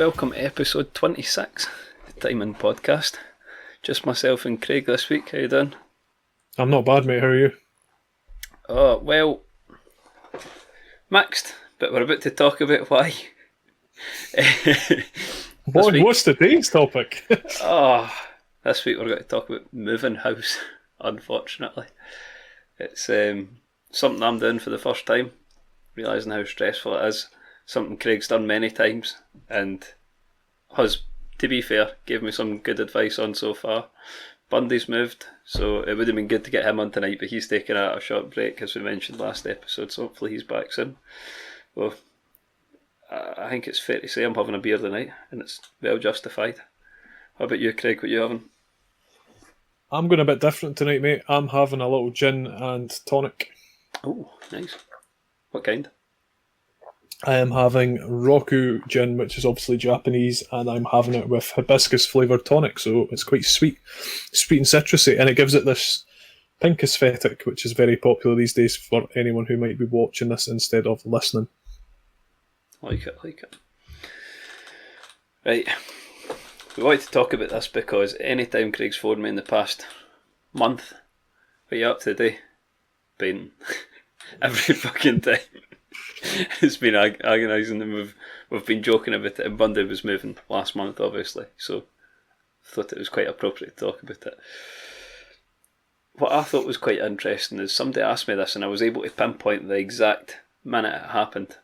welcome to episode 26 of the Time Podcast. Just myself and Craig this week. How you doing? I'm not bad, mate. How are you? Oh, well, mixed, but we're about to talk about why. What's today's topic? This week we're going to talk about moving house, unfortunately. It's something I'm doing for the first time, realising how stressful it is. Something Craig's done many times and has, to be fair, gave me some good advice on so far. Bundy's moved, so it would have been good to get him on tonight, but he's taking a short break, as we mentioned last episode, so hopefully he's back soon. Well, I think it's fair to say I'm having a beer tonight, and it's well justified. How about you, Craig? What are you having? I'm going a bit different tonight, mate. I'm having a little gin and tonic. Oh, nice. What kind? I am having Roku gin, which is obviously Japanese, and I'm having it with hibiscus flavoured tonic, so it's quite sweet and citrusy, and it gives it this pink aesthetic, which is very popular these days for anyone who might be watching this instead of listening. Like it. Right. We wanted to talk about this because anytime Craig's phoned me in the past month, what are you up to today? Painting. Every fucking time. It's been agonising, and we've been joking about it, and Bundy was moving last month, obviously, so I thought it was quite appropriate to talk about it. What I thought was quite interesting is somebody asked me this, and I was able to pinpoint the exact minute it happened.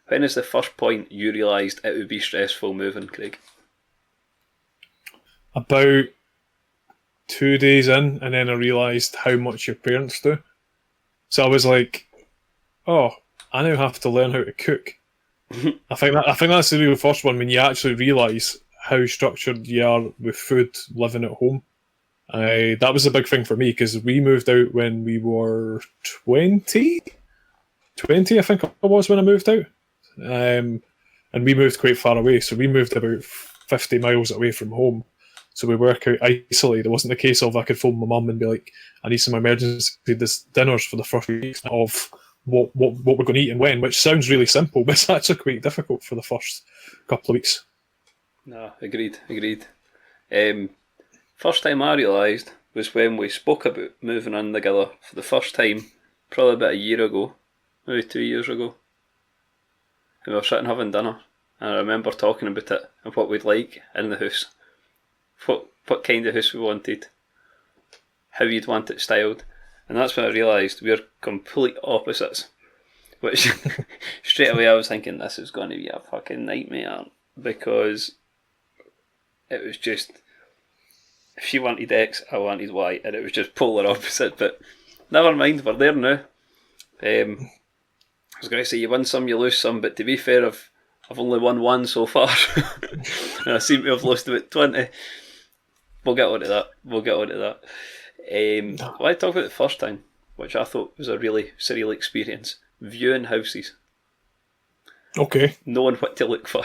When is the first point you realised it would be stressful moving, Craig? About 2 days in, and then I realised how much your parents do. So I was like, oh, I now have to learn how to cook. I think that's the real first one, when you actually realise how structured you are with food living at home. That was a big thing for me, because we moved out when we were 20 I think it was when I moved out. And we moved quite far away, so we moved about 50 miles away from home. So we were quite isolated. It wasn't the case of I could phone my mum and be like, I need some emergency dinners for the first week of what we're going to eat and when, which sounds really simple, but it's actually quite difficult for the first couple of weeks. No, agreed. First time I realised was when we spoke about moving in together for the first time, probably about a year ago, maybe 2 years ago. And we were sitting having dinner, and I remember talking about it and what we'd like in the house, what kind of house we wanted, how you'd want it styled. And that's when I realised we're complete opposites. Which, straight away I was thinking, this is going to be a fucking nightmare. Because it was just, if she wanted X, I wanted Y. And it was just polar opposite. But never mind, we're there now. I was going to say, you win some, you lose some. But to be fair, I've only won one so far. And I seem to have lost about 20. We'll get on to that. I talk about the first time, which I thought was a really surreal experience. Viewing houses. Okay. Knowing what to look for.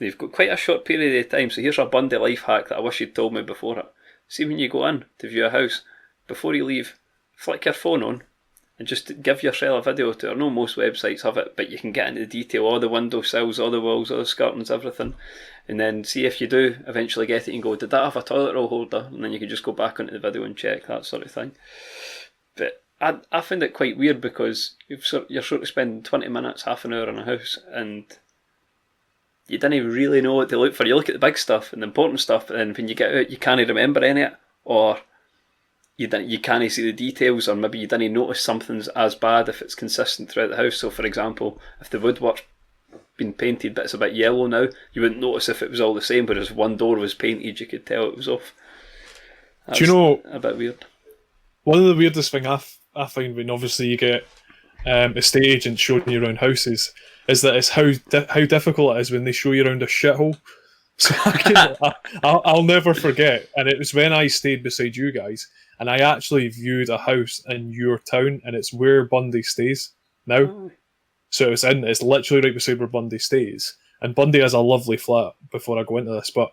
You've got quite a short period of time, so here's a Bundy life hack that I wish you'd told me before it. See, when you go in to view a house, before you leave, flick your phone on and just give yourself a video tour. I know most websites have it, but you can get into the detail, all the window sills, all the walls, all the skirtings, everything. And then see if you do eventually get it and go, did that have a toilet roll holder? And then you can just go back onto the video and check, that sort of thing. But I find it quite weird, because you're sort of spending 20 minutes, half an hour in a house, and you didn't really know what to look for. You look at the big stuff and the important stuff, and then when you get out, you can't remember any of it, or you can't see the details, or maybe you didn't notice something's as bad if it's consistent throughout the house. So, for example, if the woodwork's been painted but it's a bit yellow now, you wouldn't notice if it was all the same, but if one door was painted, you could tell it was off. That's, do you know, a bit weird. One of the weirdest things I find when obviously you get estate agents showing you around houses is that it's how difficult it is when they show you around a shithole. So I'll never forget, and it was when I stayed beside you guys, and I actually viewed a house in your town, and it's where Bundy stays now. Oh. So it's literally right beside where Bundy stays. And Bundy has a lovely flat, before I go into this, but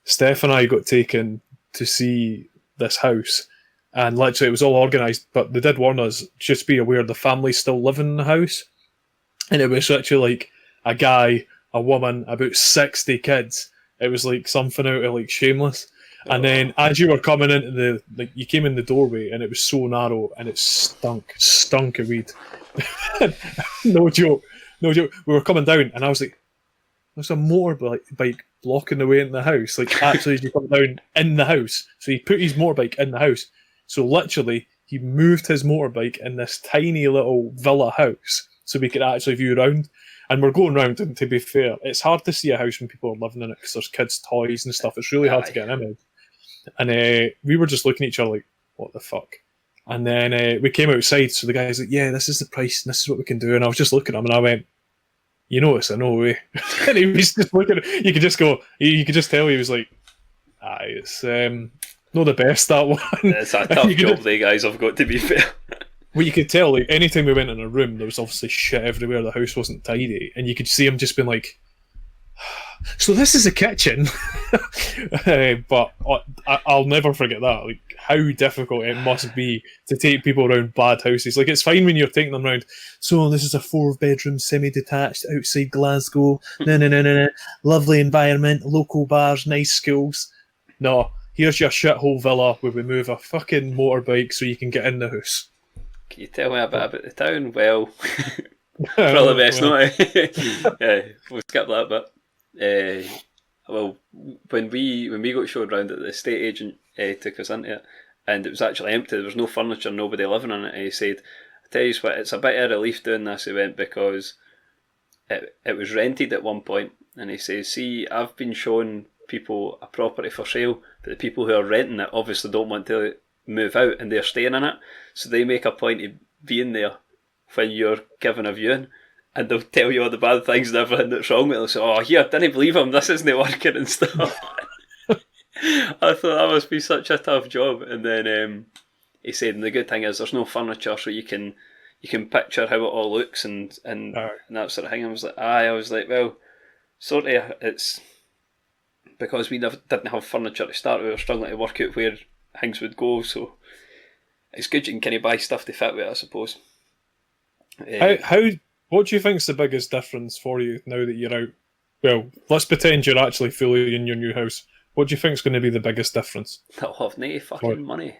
Steph and I got taken to see this house, and literally it was all organised, but they did warn us, just be aware the family's still living in the house. And it was literally like a guy a woman, about 60 kids. It was like something out of like Shameless. And then as you were coming into you came in the doorway and it was so narrow and it stunk of weed. No joke. We were coming down and I was like, there's a motorbike blocking the way into the house. Like, actually, as you come down in the house. So he put his motorbike in the house. So literally, he moved his motorbike in this tiny little villa house so we could actually view around. And we're going round, and to be fair, it's hard to see a house when people are living in it because there's kids' toys and stuff. It's really hard to get an image. And we were just looking at each other like, what the fuck? And then we came outside, so the guy's like, yeah, this is the price, and this is what we can do. And I was just looking at him, and I went, you know it's a no way. And he was just looking at it. You could just tell he was like, it's not the best, that one. It's a tough job they guys have got, to be fair. Well, you could tell, like, anytime we went in a room, there was obviously shit everywhere. The house wasn't tidy. And you could see him just being like, so this is a kitchen. But I'll never forget that. Like, how difficult it must be to take people around bad houses. Like, it's fine when you're taking them around. So this is a 4-bedroom semi-detached outside Glasgow. No. Lovely environment, local bars, nice schools. No, here's your shithole villa where we move a fucking motorbike so you can get in the house. Can you tell me a bit about the town? Well, probably best not. Yeah, we'll skip that bit. Well, when we got showed around it, the estate agent took us into it, and it was actually empty. There was no furniture, nobody living in it. And he said, "I tell you what, it's a bit of relief doing this event because it was rented at one point." And he says, "See, I've been showing people a property for sale, but the people who are renting it obviously don't want to move out and they're staying in it, so they make a point of being there when you're giving a viewing, and they'll tell you all the bad things and everything that's wrong with it. They'll say, oh, here, didn't believe him, this isn't working and stuff." I thought that must be such a tough job. And then he said, and the good thing is there's no furniture, so you can picture how it all looks and that sort of thing. I was like, well, sort of, it's because we didn't have furniture to start, we were struggling to work out where things would go, so it's good you can kind of buy stuff to fit with it, I suppose. What do you think's the biggest difference for you now that you're out? Well, let's pretend you're actually fully in your new house. What do you think's going to be the biggest difference? I'll have no fucking money.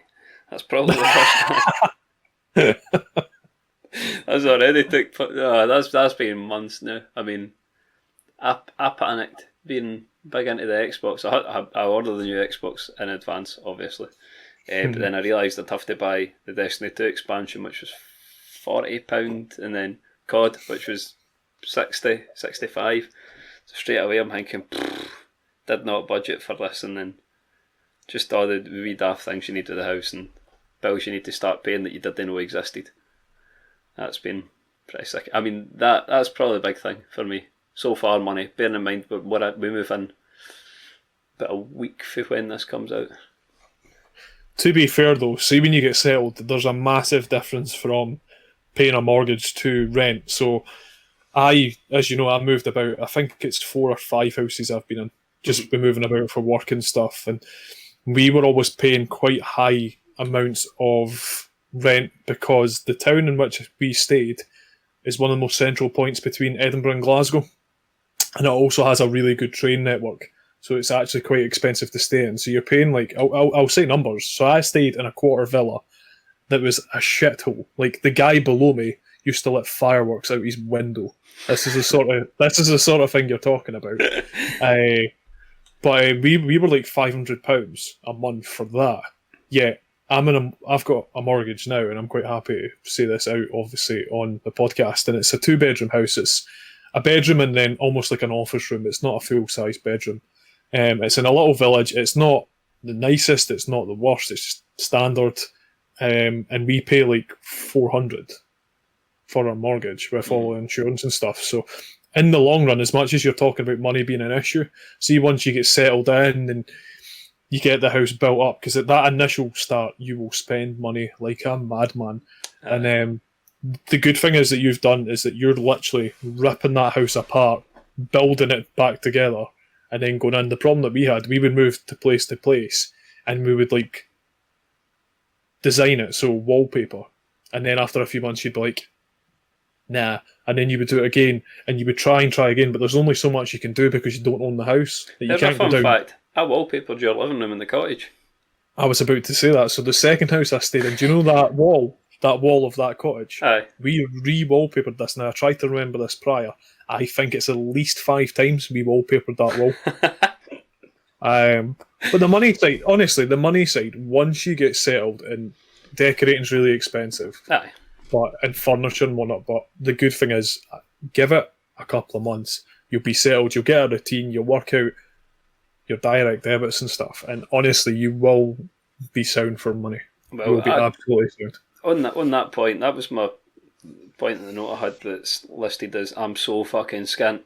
That's probably the first one. That's already took. That's been months now. I mean, I panicked being big into the Xbox. I ordered the new Xbox in advance, obviously, but then I realised I'd have to buy the Destiny 2 expansion, which was £40, and then COD, which was 60, 65. So straight away I'm thinking, did not budget for this, and then just all the wee daft things you need to the house and bills you need to start paying that you didn't know existed. That's been pretty sick. I mean, that's probably the big thing for me so far, money. Bearing in mind we move in about a week for when this comes out. To be fair though, see when you get settled, there's a massive difference from paying a mortgage to rent. So as you know, I moved about, I think it's 4 or 5 houses I've been in, just been moving about for work and stuff, and we were always paying quite high amounts of rent because the town in which we stayed is one of the most central points between Edinburgh and Glasgow, and it also has a really good train network, so it's actually quite expensive to stay in. So you're paying, like, I'll say numbers. So I stayed in a quarter villa that was a shithole. Like, the guy below me used to let fireworks out his window. This is the sort of thing you're talking about. But we were like £500 a month for that. Yeah, I've got a mortgage now, and I'm quite happy to say this out, obviously, on the podcast. And it's a 2-bedroom house. It's a bedroom and then almost like an office room. It's not a full-size bedroom. It's in a little village. It's not the nicest. It's not the worst. It's just standard. And we pay like $400 for our mortgage with all the insurance and stuff. So in the long run, as much as you're talking about money being an issue, see, once you get settled in and you get the house built up, because at that initial start, you will spend money like a madman. And the good thing is that you've done is that you're literally ripping that house apart, building it back together, and then going in. The problem that we would move to place, and we would like design it, so wallpaper, and then after a few months you'd be like, nah. And then you would do it again, and you would try again, but there's only so much you can do because you don't own the house. That you Here's a can't go fun down. fact. I wallpapered your living room in the cottage. I was about to say that. So the second house I stayed in, do you know that wall of that cottage? Aye. We re-wallpapered this. Now I tried to remember this prior. I think it's at least 5 times we wallpapered that wall. But the money side, honestly, once you get settled, and decorating's really expensive, Aye. and furniture and whatnot. But the good thing is, give it a couple of months, you'll be settled, you'll get a routine, you'll work out your direct debits and stuff, and honestly, you will be sound for money. Well, You will be absolutely sound. On that point, that was my point in the note I had that's listed as I'm so fucking skint.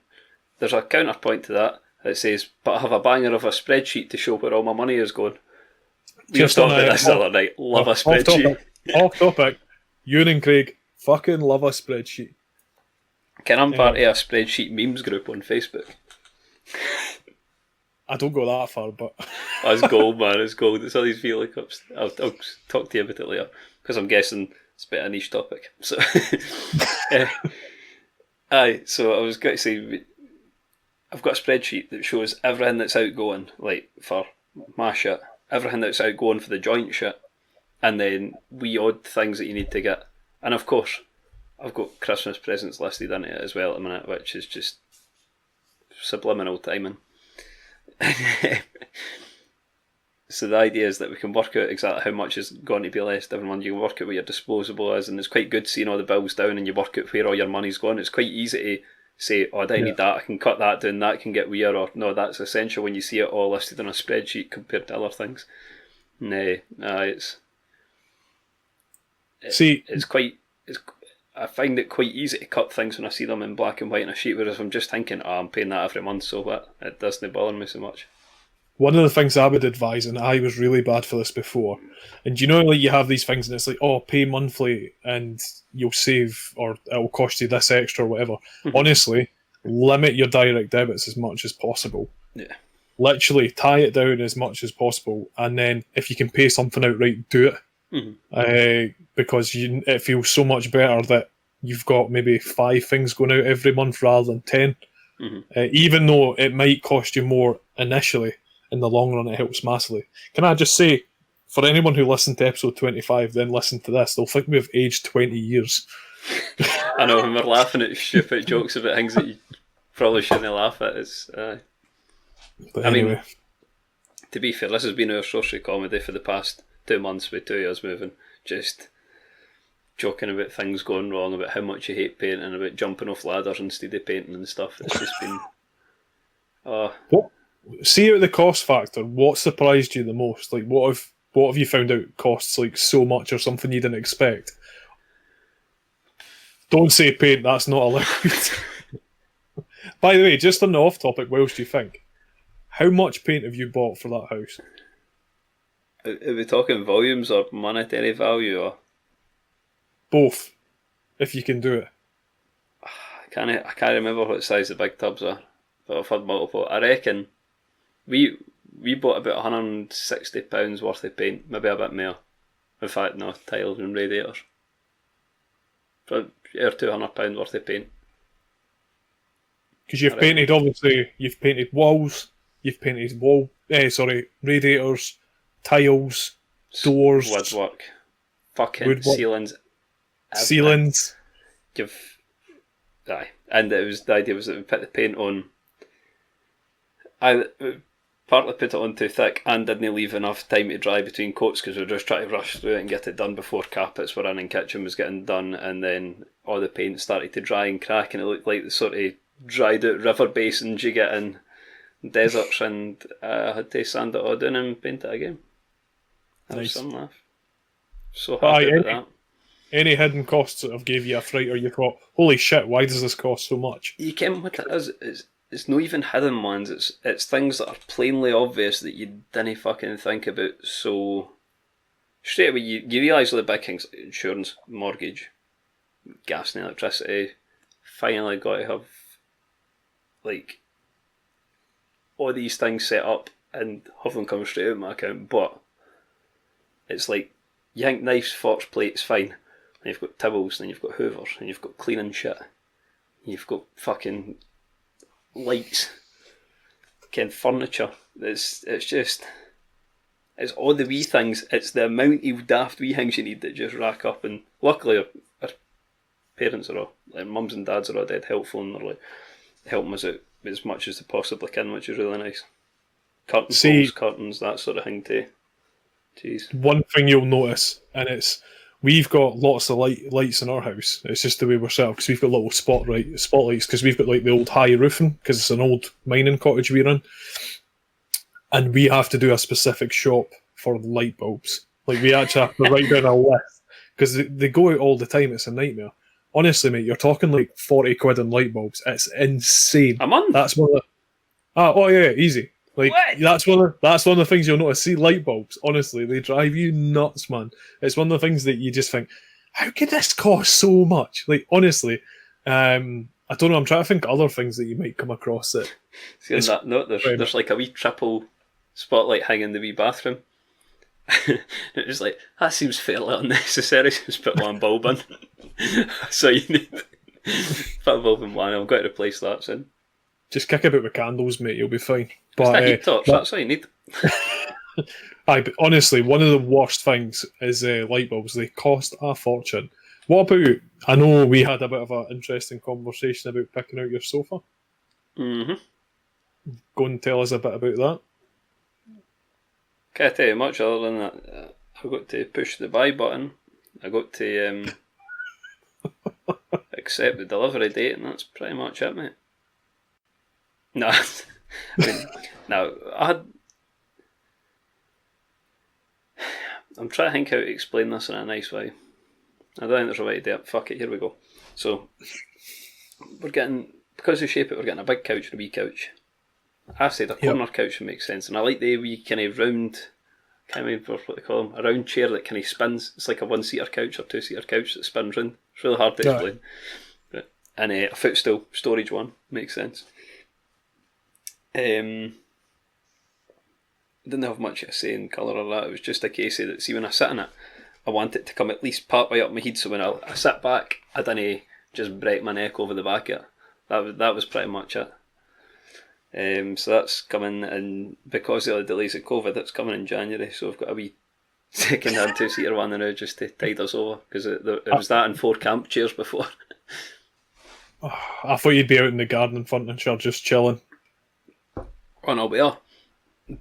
There's a counterpoint to that. It says, but I have a banger of a spreadsheet to show where all my money is going. We just talked about this the other night. Love a spreadsheet. Off topic. Ewan and Craig fucking love a spreadsheet. I'm part of a spreadsheet memes group on Facebook. I don't go that far, but... Oh, it's gold, man. It's gold. It's all these VLOOKUPs. I'll talk to you about it later, because I'm guessing it's a bit of a niche topic. So, so I was going to say... I've got a spreadsheet that shows everything that's outgoing, like for my shit, everything that's outgoing for the joint shit, and then wee odd things that you need to get. And of course, I've got Christmas presents listed in it as well at the minute, which is just subliminal timing. So the idea is that we can work out exactly how much is going to be left every month. You can work out what your disposable is, and it's quite good seeing all the bills down and you work out where all your money's going. It's quite easy to say, oh, I don't need that, I can cut that down, that can get weird, or no, that's essential when you see it all listed on a spreadsheet compared to other things. I find it quite easy to cut things when I see them in black and white on a sheet, whereas I'm just thinking, I'm paying that every month, so what? It doesn't bother me so much. One of the things I would advise, and I was really bad for this before, and you know, like you have these things and it's like, oh, pay monthly and you'll save, or it'll cost you this extra or whatever. Honestly, limit your direct debits as much as possible. Yeah. Literally tie it down as much as possible, and then if you can pay something outright, do it. Because it feels so much better that you've got maybe 5 things going out every month rather than 10. Even though it might cost you more initially, in the long run it helps massively. Can I just say, for anyone who listened to episode 25 then listen to this, they'll think we've aged 20 years. I know, when we're laughing at stupid jokes about things that you probably shouldn't laugh at. But anyway. I mean, to be fair, this has been our social comedy for the past 2 months with 2 years moving. Just joking about things going wrong, about how much you hate painting, about jumping off ladders instead of painting and stuff. It's just been... What? See out the cost factor, what surprised you the most? Like, what have you found out costs like so much, or something you didn't expect? Don't say paint, that's not allowed. By the way, just on the off topic, what else do you think? How much paint have you bought for that house? Are we talking volumes or monetary value, or both, if you can do it? I can't remember what size the big tubs are, but I've had multiple. I reckon we bought about £160 worth of paint, maybe a bit more. In fact, no, tiles and radiators. But £200 worth of paint. Because you've painted, obviously, you've painted walls, you've painted radiators, tiles, doors, woodwork, fucking woodwork, ceilings. And the idea was that we put the paint on. I partly put it on too thick and didn't leave enough time to dry between coats because we were just trying to rush through it and get it done before carpets were in and kitchen was getting done, and then all the paint started to dry and crack and it looked like the sort of dried out river basins you get in deserts, and I had to sand it all down and paint it again. That was some laugh. So happy about that. Any hidden costs that have gave you a fright, or you thought, holy shit, why does this cost so much? You can, what it is, it's not even hidden ones, it's things that are plainly obvious that you didn't fucking think about. So straight away you realise all the big things like insurance, mortgage, gas and electricity. Finally got to have like all these things set up and have them come straight out of my account, but it's like you think knives, forks, plates, fine. then you've got Tibbles, then you've got Hoovers, and you've got cleaning shit. You've got fucking lights, furniture. It's all the wee things. It's the amount of daft wee things you need that just rack up. And luckily, our parents are all, like mums and dads are all dead helpful, and they're like helping us out as much as they possibly can, which is really nice. Poles, curtains, that sort of thing too. Jeez. One thing you'll notice, and it's we've got lots of lights in our house. It's just the way we're set up because we've got little spotlights because we've got like the old high roofing because it's an old mining cottage we're in, and we have to do a specific shop for light bulbs. Like we actually have to write down a list because they go out all the time. It's a nightmare. Honestly, mate, you're talking like 40 quid in light bulbs. It's insane. A month? That's one of the, easy. Like what? that's one of the things you'll notice. See, light bulbs, honestly, they drive you nuts, man. It's one of the things that you just think, how could this cost so much? Like honestly, I don't know. I'm trying to think of other things that you might come across that. See, on that note, there's like a wee triple spotlight hanging in the wee bathroom. It's like, that seems fairly unnecessary. Just put one bulb in. So you need put a bulb in one. I'm going to replace that soon. Just kick about with candles, mate. You'll be fine. But that heat torch. That's all you need. But honestly, one of the worst things is light bulbs. They cost a fortune. What about? I know we had a bit of an interesting conversation about picking out your sofa. Mm-hmm. Go and tell us a bit about that. Can't tell you much other than that. I got to push the buy button. I got to accept the delivery date, and that's pretty much it, mate. No, I'm trying to think how to explain this in a nice way. I don't think there's a way to do it. Fuck it, here we go. So, because of shape it, we're getting a big couch and a wee couch. I said a corner couch would make sense, and I like the wee kind of round, can't remember what they call them, a round chair that kind of spins. It's like a one-seater couch or two-seater couch that spins round. It's really hard to explain. And a footstool, storage one, makes sense. Didn't have much to say in colour or that. It was just a case of that. See, when I sit in it, I want it to come at least part way up my head. So when I sit back, I didn't just break my neck over the back of it. That was pretty much it. So that's coming, and because of the delays of COVID, it's coming in January. So I've got a wee second-hand two-seater one now just to tide us over because it was that and 4 camp chairs before. I thought you'd be out in the garden in front and sure just chilling. Oh no, we are.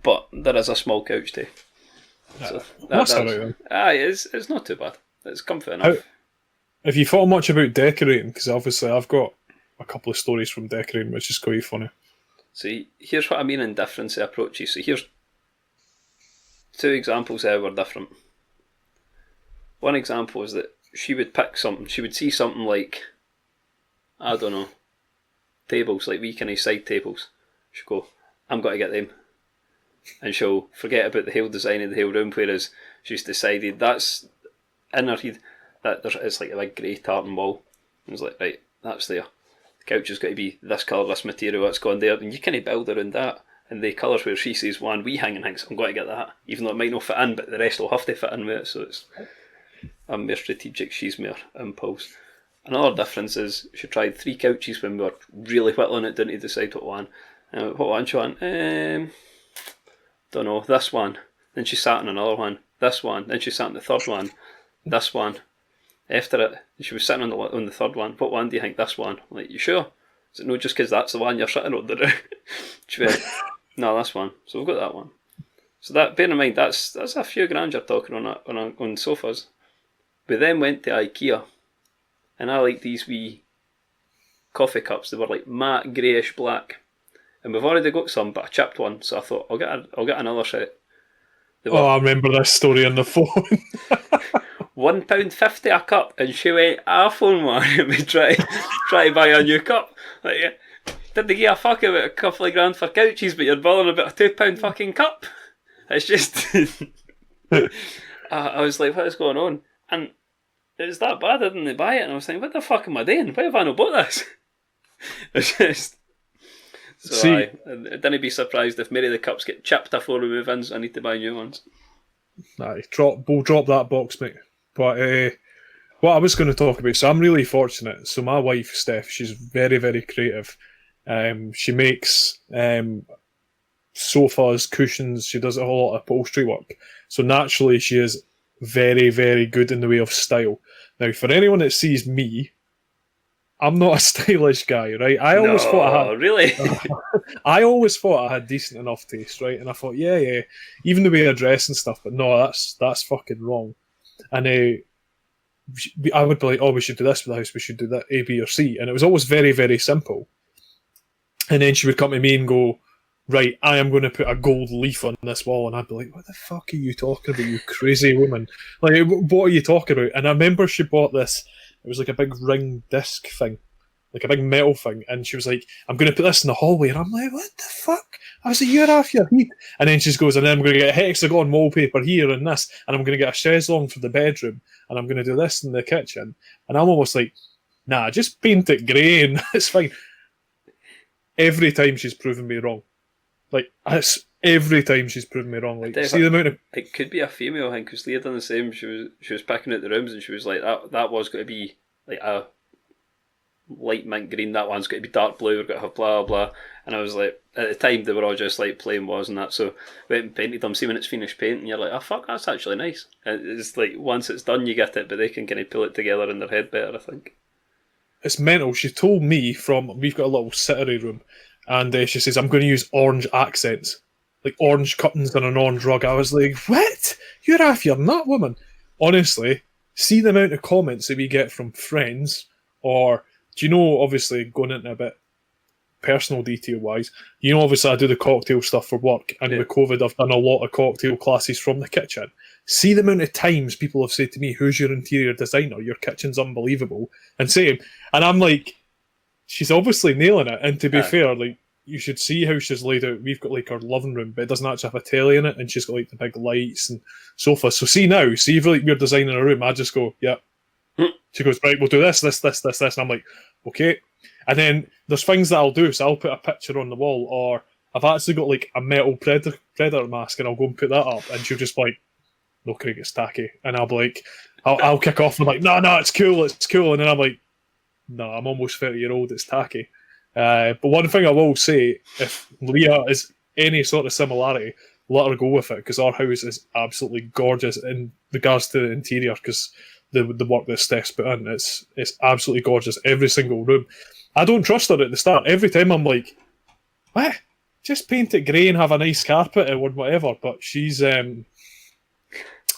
But there is a small couch too. So that's all right then. It's not too bad. It's comfy enough. Have you thought much about decorating? Because obviously I've got a couple of stories from decorating, which is quite funny. See, here's what I mean in difference of approaches. So here's 2 examples how we're different. One example is that she would pick something. She would see something like, I don't know, tables, like wee kind of side tables. She'll go, I'm going to get them. And she'll forget about the whole design of the whole room, whereas she's decided that's in her head that it's like a big grey tartan wall. And it's like, right, that's there. The couch has got to be this colour, this material, that's gone there. And you kind of build around that. And the colours where she says one wee hanging things, I'm going to get that. Even though it might not fit in, but the rest will have to fit in with it. So I'm more strategic, she's more impulse. Another difference is she tried 3 couches when we were really whittling it down to decide what one. What one she went, don't know, this one. Then she sat on another one, this one. Then she sat on the third one, this one. After it, she was sitting on the third one. What one do you think? This one. I'm like, you sure? Is it no just because that's the one you're sitting on? She went, no, this one. So we've got that one. So that, bear in mind, that's a few grand you're talking on sofas. We then went to IKEA, and I like these wee coffee cups. They were like matte greyish black. And we've already got some, but I chipped one, so I thought I'll get another set. I remember this story on the phone. £1.50 a cup, and she went, I phone one and we try to buy a new cup. Like, did they give a fuck about a couple of grand for couches, but you're bothering about a £2 fucking cup? It's just I was like, what is going on? And it was that bad, I didn't buy it, and I was thinking, what the fuck am I doing? Why have I not bought this? It's just. So see, I didn't be surprised if maybe the cups get chipped before we move in, so I need to buy new ones. We'll drop that box, mate. But what I was going to talk about, so I'm really fortunate. So my wife, Steph, she's very, very creative. She makes sofas, cushions. She does a whole lot of upholstery work. So naturally, she is very, very good in the way of style. Now, for anyone that sees me, I'm not a stylish guy, right? No, really? I always thought I had decent enough taste, right? And I thought, yeah, yeah, even the way I dress and stuff. But no, that's fucking wrong. And I would be like, oh, we should do this for the house. We should do that A, B, or C. And it was always very, very simple. And then she would come to me and go, right, I am going to put a gold leaf on this wall. And I'd be like, what the fuck are you talking about, you crazy woman? Like, what are you talking about? And I remember she bought this, it was like a big ring disc thing, like a big metal thing. And she was like, I'm going to put this in the hallway. And I'm like, what the fuck? I was like, you're off your heat. And then she goes, and then I'm going to get hexagon wallpaper here and this. And I'm going to get a chaise longue for the bedroom. And I'm going to do this in the kitchen. And I'm almost like, nah, just paint it grey and it's fine. Every time she's proven me wrong. Like, every time she's proven me wrong. Like, see the amount of... It could be a female thing, because Leah done the same. She was picking out the rooms, and she was like, that was going to be like a light mint green, that one's got to be dark blue, we've got to have blah blah. And I was like, at the time they were all just like plain was and that, so went and painted them. See when it's finished painting, you're like, oh fuck, that's actually nice. And it's like once it's done you get it, but they can kind of pull it together in their head better, I think. It's mental. She told me we've got a little sittery room, and she says, I'm going to use orange accents, like orange curtains and an orange rug. I was like, what? You're off your nut, woman. Honestly, see the amount of comments that we get from friends, or do you know, obviously, going into a bit personal detail wise, you know, obviously I do the cocktail stuff for work, and with COVID I've done a lot of cocktail classes from the kitchen. See the amount of times people have said to me, who's your interior designer? Your kitchen's unbelievable. And same. And I'm like, she's obviously nailing it. And to be fair, like, you should see how she's laid out. We've got like our living room, but it doesn't actually have a telly in it, and she's got like the big lights and sofas. So see if like we're designing a room, I just go, yeah. She goes, right, we'll do this. And I'm like, okay. And then there's things that I'll do. So I'll put a picture on the wall, or I've actually got like a metal predator mask, and I'll go and put that up, and she'll just be like, no, Craig, it's tacky. And I'll be like, I'll kick off and like, no, it's cool. And then I'm like, no, I'm almost 30-year-old, it's tacky. But one thing I will say, if Leah is any sort of similarity, let her go with it, because our house is absolutely gorgeous in regards to the interior, because the work that Steph's put in, it's absolutely gorgeous, every single room. I don't trust her at the start. Every time I'm like, what? Just paint it grey and have a nice carpet or whatever. But she's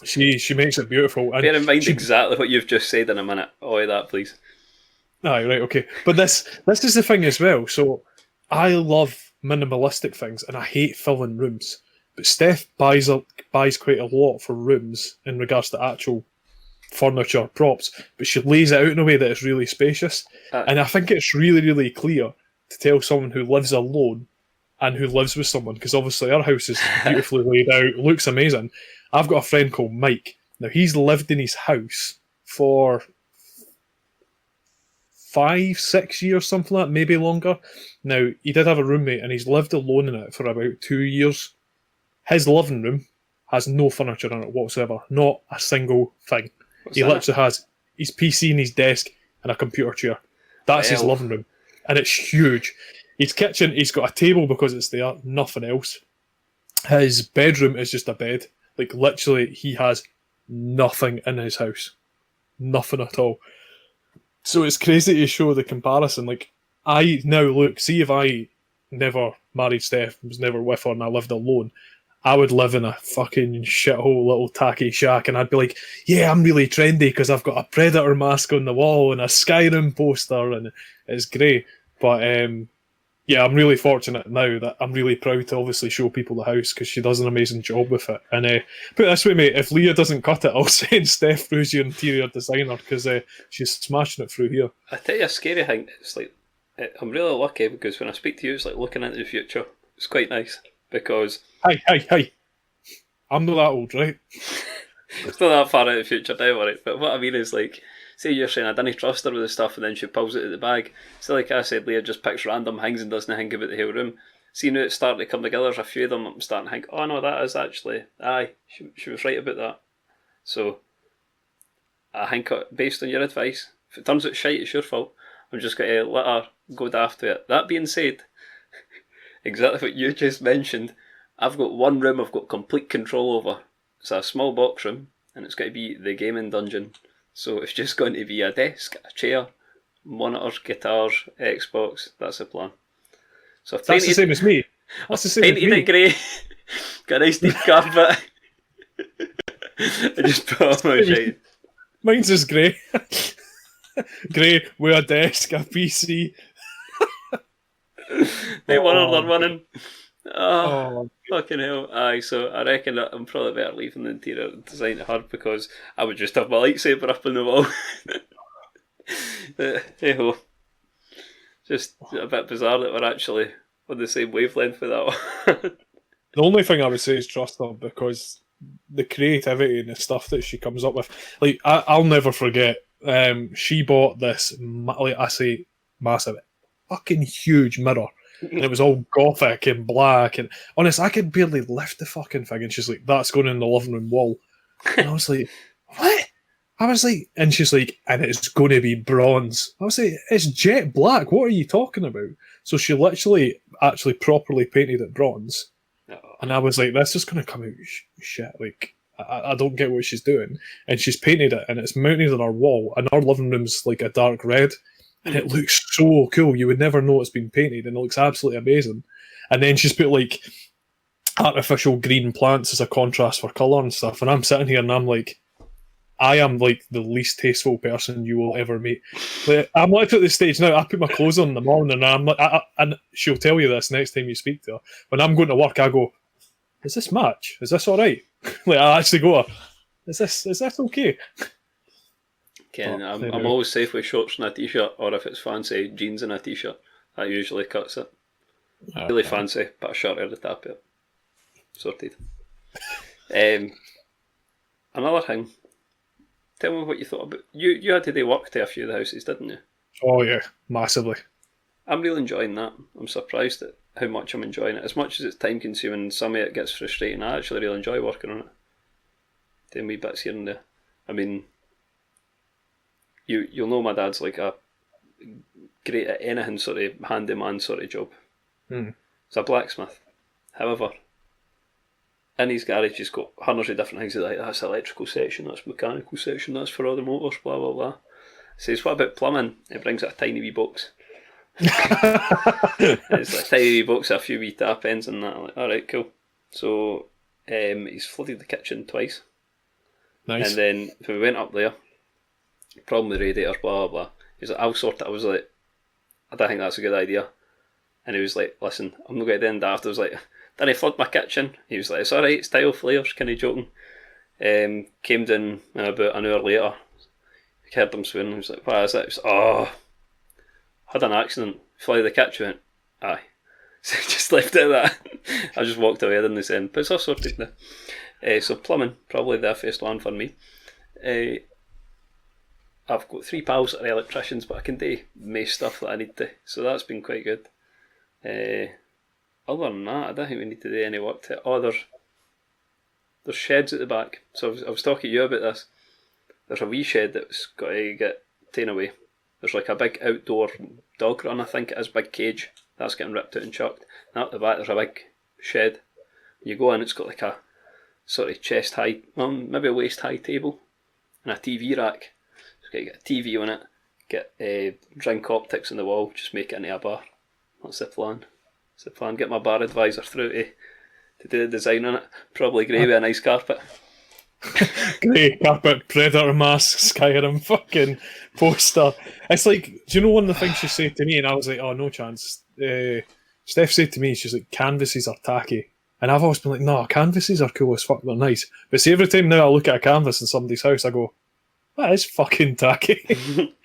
she makes it beautiful. And bear in mind exactly what you've just said in a minute. Oh, that please. Aye, right, okay. But this is the thing as well. So I love minimalistic things, and I hate filling rooms. But Steph buys quite a lot for rooms in regards to actual furniture, props, but she lays it out in a way that is really spacious. And I think it's really, really clear to tell someone who lives alone and who lives with someone, because obviously our house is beautifully laid out, looks amazing. I've got a friend called Mike. Now, he's lived in his house for 5-6 years, something like that, maybe longer. Now, he did have a roommate, and he's lived alone in it for about 2 years. His living room has no furniture in it whatsoever, not a single thing. He literally has his PC and his desk and a computer chair. That's his living room. And it's huge. His kitchen, he's got a table because it's there, nothing else. His bedroom is just a bed. Like, literally, he has nothing in his house. Nothing at all. So it's crazy to show the comparison. Like, I now look, see if I never married Steph, was never with her, and I lived alone, I would live in a fucking shithole little tacky shack, and I'd be like, yeah, I'm really trendy because I've got a Predator mask on the wall and a Skyrim poster, and it's great. But yeah, I'm really fortunate now that I'm really proud to obviously show people the house, because she does an amazing job with it. And put it this way, mate, if Leah doesn't cut it, I'll send Steph through as your interior designer, because she's smashing it through here. I tell you a scary thing, it's like, I'm really lucky, because when I speak to you, it's like looking into the future. It's quite nice, because... Hey. I'm not that old, right? It's not that far out of the future, don't worry. But what I mean is, like, say you're saying I didn't trust her with the stuff, and then she pulls it out of the bag. So like I said, Leah just picks random things and doesn't think about the whole room. See, now it's starting to come together, there's a few of them I'm starting to think, oh no, that is actually, aye, she was right about that. So I think based on your advice, if it turns out shite, it's your fault. I'm just going to let her go daft to it. That being said, exactly what you just mentioned, I've got one room I've got complete control over. It's a small box room, and it's going to be the gaming dungeon. So it's just going to be a desk, a chair, monitors, guitars, Xbox. That's the plan. So That's the same as me. That's the same as painted me. it grey, got a nice deep carpet. I just put on my shade. Mine's is grey. Grey with a desk, a PC. They one or they're winning. Oh, Fucking hell. Aye, so I reckon that I'm probably better leaving the interior design to her because I would just have my lightsaber up on the wall. Hey ho. Just a bit bizarre that we're actually on the same wavelength with that one. the only thing I would say is trust her because the creativity and the stuff that she comes up with. Like, I'll never forget. She bought this, like I say, massive, fucking huge mirror. And it was all gothic and black. And honest, I could barely lift the fucking thing. And she's like, that's going in the living room wall. And I was like, what? I was like, and she's like, and it's going to be bronze. I was like, it's jet black. What are you talking about? So she literally actually properly painted it bronze. And I was like, this is going to come out shit. Like, I don't get what she's doing. And she's painted it, and it's mounted on our wall. And our living room's like a dark red. And it looks so cool. You would never know it's been painted, and it looks absolutely amazing. And then she's put like artificial green plants as a contrast for colour and stuff. And I'm sitting here and I'm like, I am like the least tasteful person you will ever meet. Like, I'm like at the stage now. I put my clothes on in the morning, and I'm like, and she'll tell you this next time you speak to her. When I'm going to work, I go, "Does this match? Is this all right?" Like I actually go, "Is this okay?" Ken, I'm always safe with shorts and a t-shirt, or if it's fancy, jeans and a t-shirt. That usually cuts it. Really fancy, put a shirt over the top of it. Sorted. Another thing. Tell me what you thought about. You had to do work to a few of the houses, didn't you? Oh yeah, massively. I'm really enjoying that. I'm surprised at how much I'm enjoying it. As much as it's time consuming and some of it gets frustrating, I actually really enjoy working on it. Doing wee bits here and there. I mean, you'll know my dad's like a great at anything sort of handyman sort of job. Mm. He's a blacksmith. However, in his garage he's got hundreds of different things. He's like, that's electrical section, that's mechanical section, that's for all the motors, blah blah blah. He says, what about plumbing? He brings out a tiny wee box. It's like a tiny wee box, a few wee tap ends and that. I'm like, alright, cool. So he's flooded the kitchen twice. Nice. And then when we went up there, problem with radiators, blah blah blah. He's like, I'll sort it. I was like, I don't think that's a good idea. And he was like, listen, I'm not going to do that after. I was like, then he flood my kitchen. He was like, it's alright, it's tile flares, kind of joking. Came down about an hour later. I heard him swooning. He was like, what is it? He was like, oh, had an accident. Fly the kitchen. Went, aye. So just left it at that. I just walked away, didn't say, but it's all sorted now. So plumbing, probably the first one for me. I've got 3 pals that are electricians, but I can do most stuff that I need to. So that's been quite good. Other than that, I don't think we need to do any work to it. Oh, there's sheds at the back. So I was talking to you about this. There's a wee shed that's got to get taken away. There's like a big outdoor dog run, I think it is, big cage. That's getting ripped out and chucked. And at the back there's a big shed. You go in, it's got like a sort of chest high, well, maybe a waist high table and a TV rack. So you get a TV on it, get drink optics on the wall, just make it into a bar. That's the plan. That's the plan. Get my bar advisor through to do the design on it. Probably grey with a nice carpet. Grey carpet, predator mask, Skyrim fucking poster. It's like, do you know one of the things she said to me, and I was like, oh, no chance. Steph said to me, she's like, canvases are tacky. And I've always been like, no, canvases are cool as fuck, they're nice. But see, every time now I look at a canvas in somebody's house, I go, that is fucking tacky.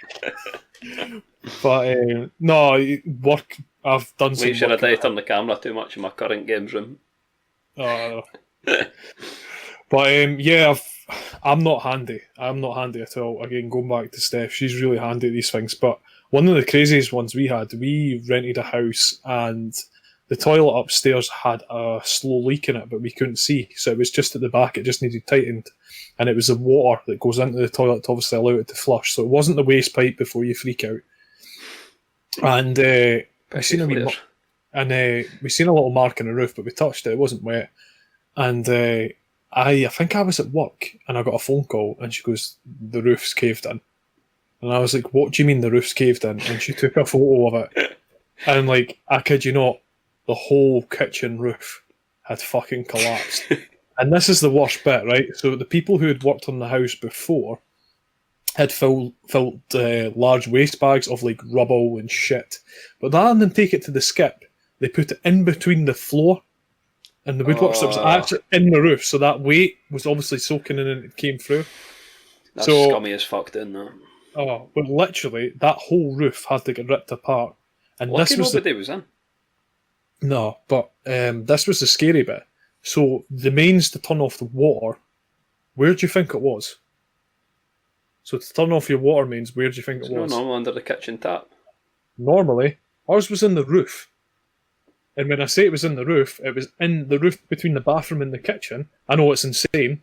But no, work, I've done some Make sure I work. don't turn the camera too much in my current games room. But yeah, I'm not handy. I'm not handy at all. Again, going back to Steph, she's really handy at these things. But one of the craziest ones we had, we rented a house and the toilet upstairs had a slow leak in it, but we couldn't see, so it was just at the back. It just needed tightened, and it was the water that goes into the toilet to obviously allow it to flush. So it wasn't the waste pipe before you freak out. And we seen a wee we seen a little mark in the roof, but we touched it. It wasn't wet. And I think I was at work, and I got a phone call, and she goes, "The roof's caved in." And I was like, "What do you mean the roof's caved in?" And she took a photo of it, and like, I kid you not, the whole kitchen roof had fucking collapsed. And this is the worst bit, right? So the people who had worked on the house before had filled large waste bags of like rubble and shit, but rather than take it to the skip, they put it in between the floor and the woodwork, so it was actually in the roof, so that weight was obviously soaking in and it came through. That's scummy as fuck, didn't it? Oh, but literally, that whole roof had to get ripped apart. And Lucky this was nobody was in. No, but this was the scary bit. So the mains to turn off the water, where do you think it was? So to turn off your water mains, where do you think it was? It's not normal under the kitchen tap. Normally, ours was in the roof. And when I say it was in the roof, it was in the roof between the bathroom and the kitchen. I know it's insane.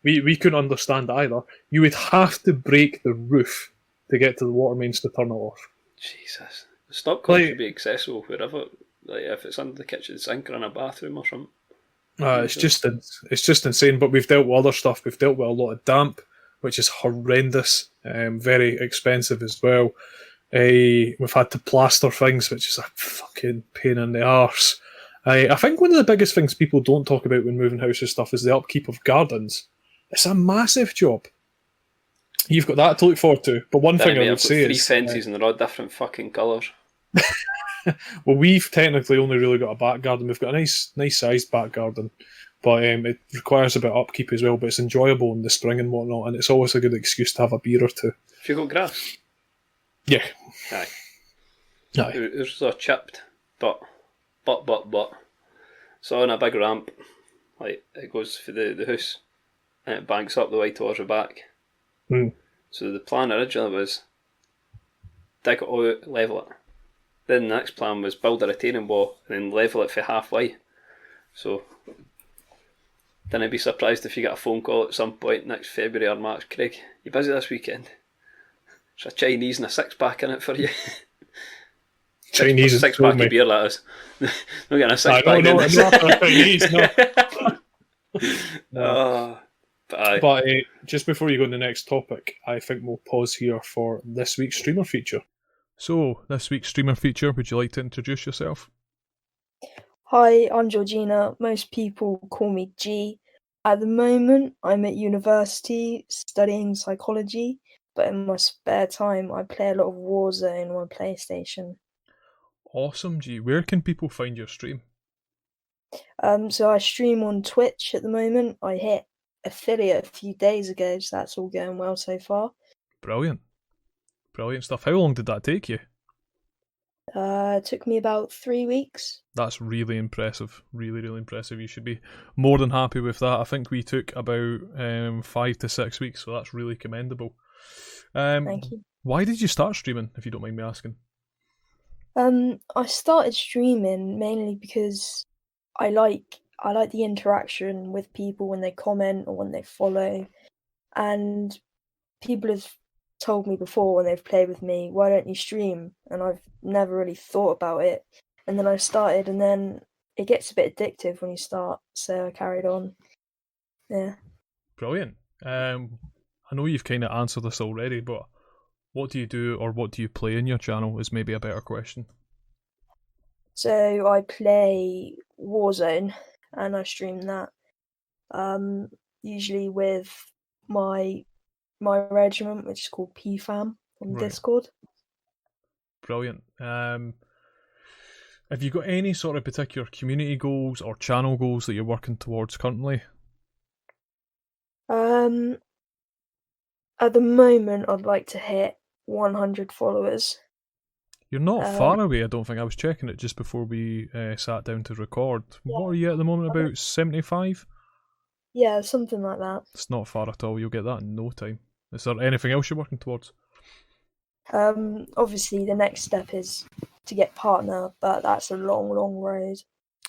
We couldn't understand either. You would have to break the roof to get to the water mains to turn it off. Jesus. The stop cost should be accessible wherever. Like if it's under the kitchen sink or in a bathroom or something. It's just insane. But we've dealt with other stuff. We've dealt with a lot of damp, which is horrendous. Very expensive as well. We've had to plaster things, which is a fucking pain in the arse. I think one of the biggest things people don't talk about when moving houses stuff is the upkeep of gardens. It's a massive job. You've got that to look forward to. But one thing I would say is... 3 fences and they're all different fucking colours. Well, we've technically only really got a back garden. We've got a nice sized back garden. But it requires a bit of upkeep as well. But it's enjoyable in the spring and whatnot. And it's always a good excuse to have a beer or two. Have you got grass? Yeah. Aye. It's all chipped. But. So on a big ramp, like it goes for the house, and it banks up the way towards the back. So the plan originally was dig it out, level it. Then the next plan was build a retaining wall and then level it for halfway. So then I'd be surprised if you get a phone call at some point next February or March. Craig, you busy this weekend? There's a Chinese and a 6-pack in it for you. Chinese 6-pack of beer, that is. Not getting a 6-pack in this. Not Chinese, no. But just before you go on the next topic, I think we'll pause here for this week's streamer feature. So, this week's streamer feature, would you like to introduce yourself? Hi, I'm Georgina. Most people call me G. At the moment, I'm at university studying psychology, but in my spare time, I play a lot of Warzone on my PlayStation. Awesome, G. Where can people find your stream? So I stream on Twitch at the moment. I hit affiliate a few days ago, so that's all going well so far. Brilliant stuff. How long did that take you? It took me about 3 weeks. That's really impressive. Really impressive. You should be more than happy with that. I think we took about 5 to 6 weeks, so that's really commendable. Thank you. Why did you start streaming, if you don't mind me asking? I started streaming mainly because I like the interaction with people when they comment or when they follow, and people have told me before when they've played with me, why don't you stream? And I've never really thought about it, and then I started, and then it gets a bit addictive when you start, so I carried on. Yeah. Brilliant. I know you've kind of answered this already, but what do you do or what do you play in your channel is maybe a better question. So I play Warzone and I stream that. Usually with my regiment, which is called PFAM on Discord. Brilliant. Have you got any sort of particular community goals or channel goals that you're working towards currently? At the moment, I'd like to hit 100 followers. You're not far away, I don't think. I was checking it just before we sat down to record. Yeah. What are you at the moment, about 75? Yeah, something like that. It's not far at all. You'll get that in no time. Is there anything else you're working towards? Obviously, the next step is to get partner, but that's a long, long road.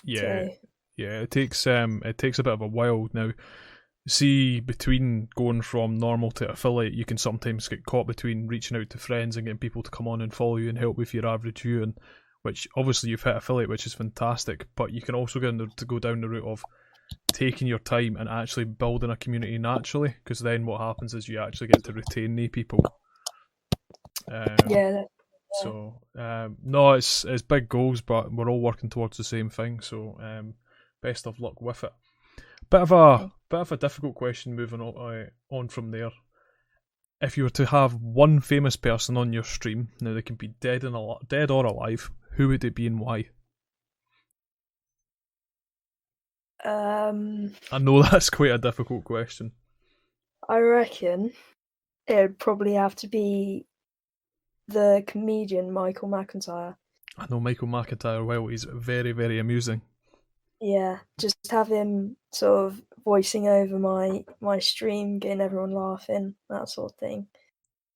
Yeah, So yeah. It takes a bit of a while now. See, between going from normal to affiliate, you can sometimes get caught between reaching out to friends and getting people to come on and follow you and help with your average viewing, which obviously you've hit affiliate, which is fantastic. But you can also go down the route of taking your time and actually building a community naturally, because then what happens is you actually get to retain the people. yeah, So no, it's big goals, but we're all working towards the same thing. So best of luck with it. Bit of a difficult question. Moving on from there. If you were to have one famous person on your stream, now they can be dead or alive, who would it be and why? I know that's quite a difficult question. I reckon it would probably have to be the comedian Michael McIntyre. I know Michael McIntyre well. He's very, very amusing. Yeah, just have him sort of voicing over my stream, getting everyone laughing, that sort of thing.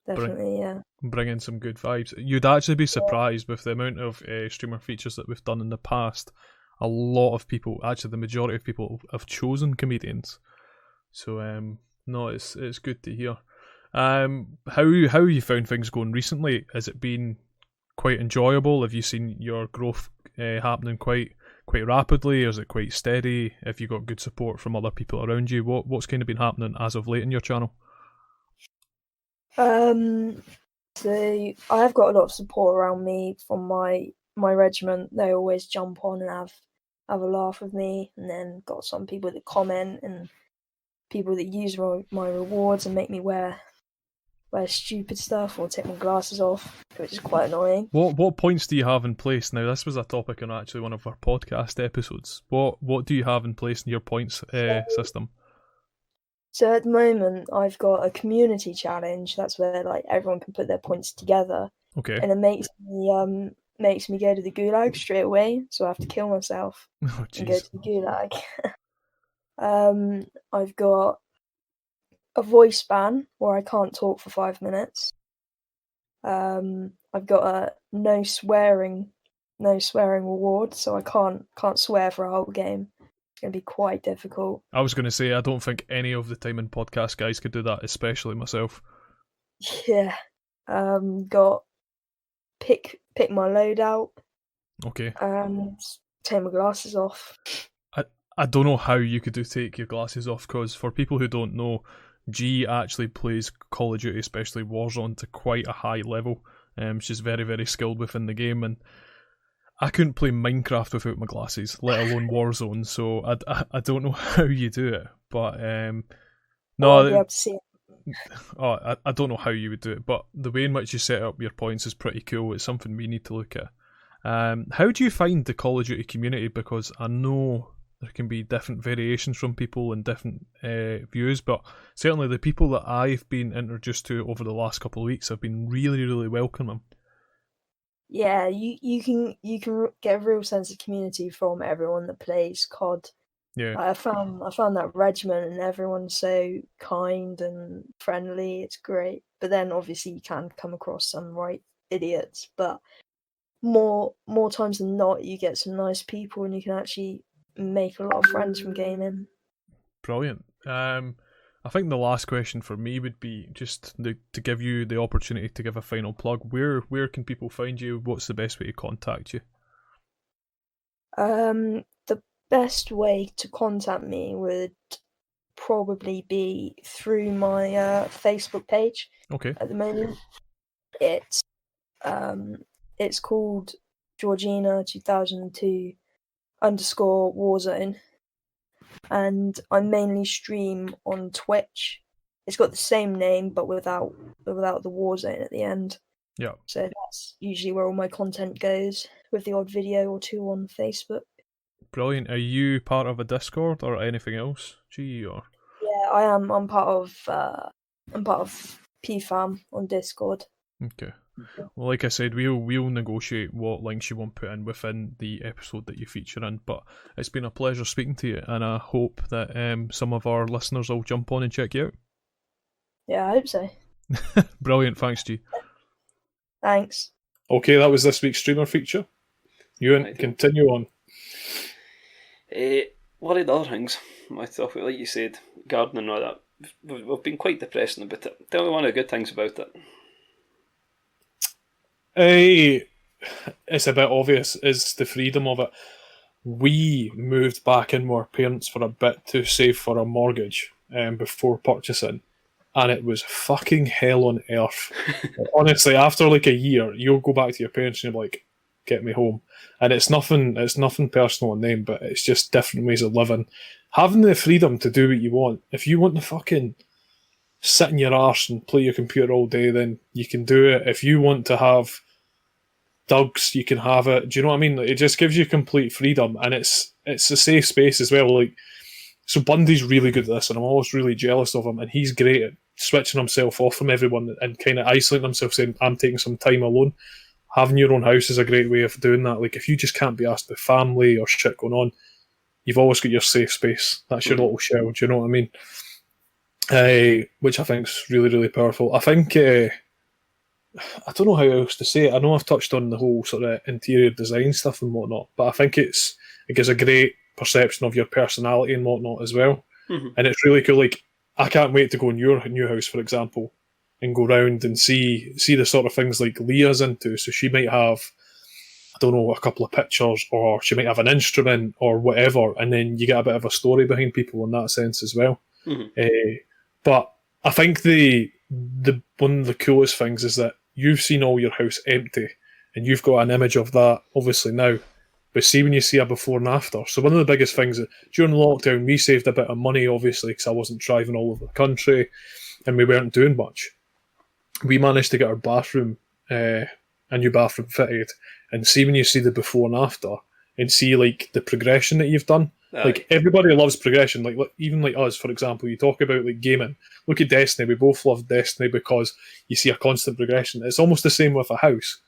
Definitely, yeah. Bringing some good vibes. You'd actually be surprised with the amount of streamer features that we've done in the past. A lot of people, actually the majority of people, have chosen comedians. So no, it's good to hear. How you found things going recently? Has it been quite enjoyable? Have you seen your growth happening quite rapidly, or is it quite steady? Have you got good support from other people around you? What's kind of been happening as of late in your channel? So I have got a lot of support around me from my regiment. They always jump on and have a laugh with me, and then got some people that comment and people that use my rewards and make me wear stupid stuff or take my glasses off, which is quite annoying. What points do you have in place now? This was a topic on actually one of our podcast episodes. What do you have in place in your points system? So at the moment, I've got a community challenge. That's where like everyone can put their points together, Okay. and it makes me go to the gulag straight away. So I have to kill myself Oh, and go to the gulag. I've got a voice ban where I can't talk for 5 minutes. I've got a no swearing reward, so I can't swear for a whole game. It's gonna be quite difficult. I was going to say, I don't think any of the time in podcast guys could do that, especially myself. Yeah. Got pick my loadout. Okay. And take my glasses off. I don't know how you could take your glasses off, because for people who don't know, G actually plays Call of Duty, especially Warzone, to quite a high level. She's very, very skilled within the game, and I couldn't play Minecraft without my glasses, let alone Warzone. So I don't know how you do it, but no, I'll be able to see it. I don't know how you would do it, but the way in which you set up your points is pretty cool. It's something we need to look at. How do you find the Call of Duty community? Because I know there can be different variations from people and different views, but certainly the people that I've been introduced to over the last couple of weeks have been really, really welcoming. Yeah, you can get a real sense of community from everyone that plays COD. Yeah, I found that regiment and everyone's so kind and friendly. It's great. But then obviously you can come across some right idiots. But more times than not, you get some nice people and you can actually make a lot of friends from gaming. brilliant. I think the last question for me would be just to give you the opportunity to give a final plug. Where can people find you? What's the best way to contact you? The best way to contact me would probably be through my Facebook page. Okay. At the moment, it's called Georgina 2002 _ Warzone, and I mainly stream on Twitch. It's got the same name but without the Warzone at the end. Yeah. So that's usually where all my content goes, with the odd video or two on Facebook. Brilliant. Are you part of a Discord or anything else? Gee, or Yeah, I am. I'm part of PFAM on Discord. okay. Well, like I said, we'll negotiate what links you want put in within the episode that you feature in. But it's been a pleasure speaking to you, and I hope that some of our listeners will jump on and check you out. Yeah, I hope so. Brilliant. Thanks, G. Thanks. Okay, that was this week's streamer feature. Ewan, Right. continue on. What are the other things? I thought, like you said, gardening and all that. We've been quite depressing about it. Tell me one of the good things about it. It's a bit obvious, is the freedom of it. We moved back in with our parents for a bit to save for a mortgage before purchasing, and it was fucking hell on earth. Honestly, after like a year, you'll go back to your parents and you're like, "Get me home," and it's nothing personal on them, but it's just different ways of living. Having the freedom to do what you want. If you want to fucking sit in your arse and play your computer all day, then you can do it. If you want to have dogs, you can have it. Do you know what I mean? Like, it just gives you complete freedom, and it's a safe space as well. Like, so Bundy's really good at this, and I'm always really jealous of him. And he's great at switching himself off from everyone and kind of isolating himself, saying, "I'm taking some time alone." Having your own house is a great way of doing that. Like, if you just can't be asked with family or shit going on, you've always got your safe space. That's your little shell. Do you know what I mean? Which I think is really, really powerful. I think I don't know how else to say it. I know I've touched on the whole sort of interior design stuff and whatnot, but I think it gives a great perception of your personality and whatnot as well. Mm-hmm. And it's really cool. Like, I can't wait to go in your new house, for example, and go round and see the sort of things like Leah's into. So she might have, I don't know, a couple of pictures, or she might have an instrument or whatever, and then you get a bit of a story behind people in that sense as well. Mm-hmm. But I think the one of the coolest things is that you've seen all your house empty, and you've got an image of that obviously now. But see, when you see a before and after. So one of the biggest things that during lockdown, we saved a bit of money, obviously, because I wasn't driving all over the country, and we weren't doing much. We managed to get our bathroom, a new bathroom fitted, and see when you see the before and after, and see like the progression that you've done. Aye. Like, everybody loves progression. Like, even like us, for example, you talk about like gaming. Look at Destiny. We both love Destiny because you see a constant progression. It's almost the same with a house.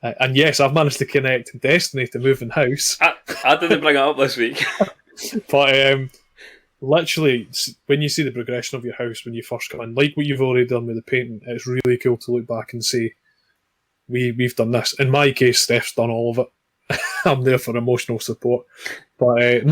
And yes, I've managed to connect Destiny to moving house. I didn't bring it up this week. But literally, when you see the progression of your house when you first come in, like what you've already done with the painting, it's really cool to look back and say, we've done this. In my case, Steph's done all of it. I'm there for emotional support. But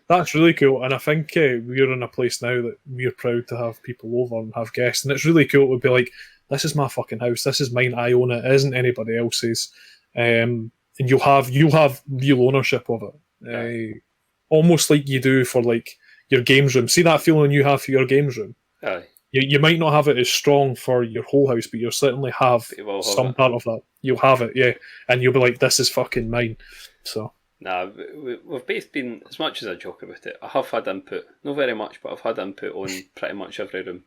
that's really cool. And I think we're in a place now that we're proud to have people over and have guests. And it's really cool to be like, this is my fucking house. This is mine. I own it. It isn't anybody else's. And you'll have real ownership of it. Almost like you do for like your games room. See that feeling you have for your games room? Aye. You might not have it as strong for your whole house, but you'll certainly have some part of that. You'll have it, yeah. And you'll be like, this is fucking mine. So. Nah, we've both been, as much as I joke about it, I have had input. Not very much, but I've had input on pretty much every room.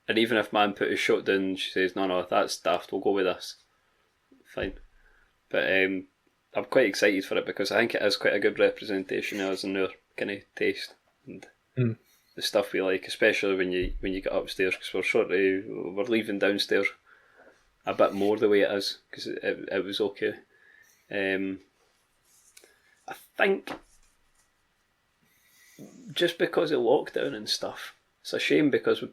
And even if my input is shot down, she says, no, that's daft, we'll go with this. Fine. But I'm quite excited for it because I think it is quite a good representation of us and our kind of taste and the stuff we like, especially when you get upstairs, because we're leaving downstairs a bit more the way it is, because it was okay. I think just because of lockdown and stuff, it's a shame because we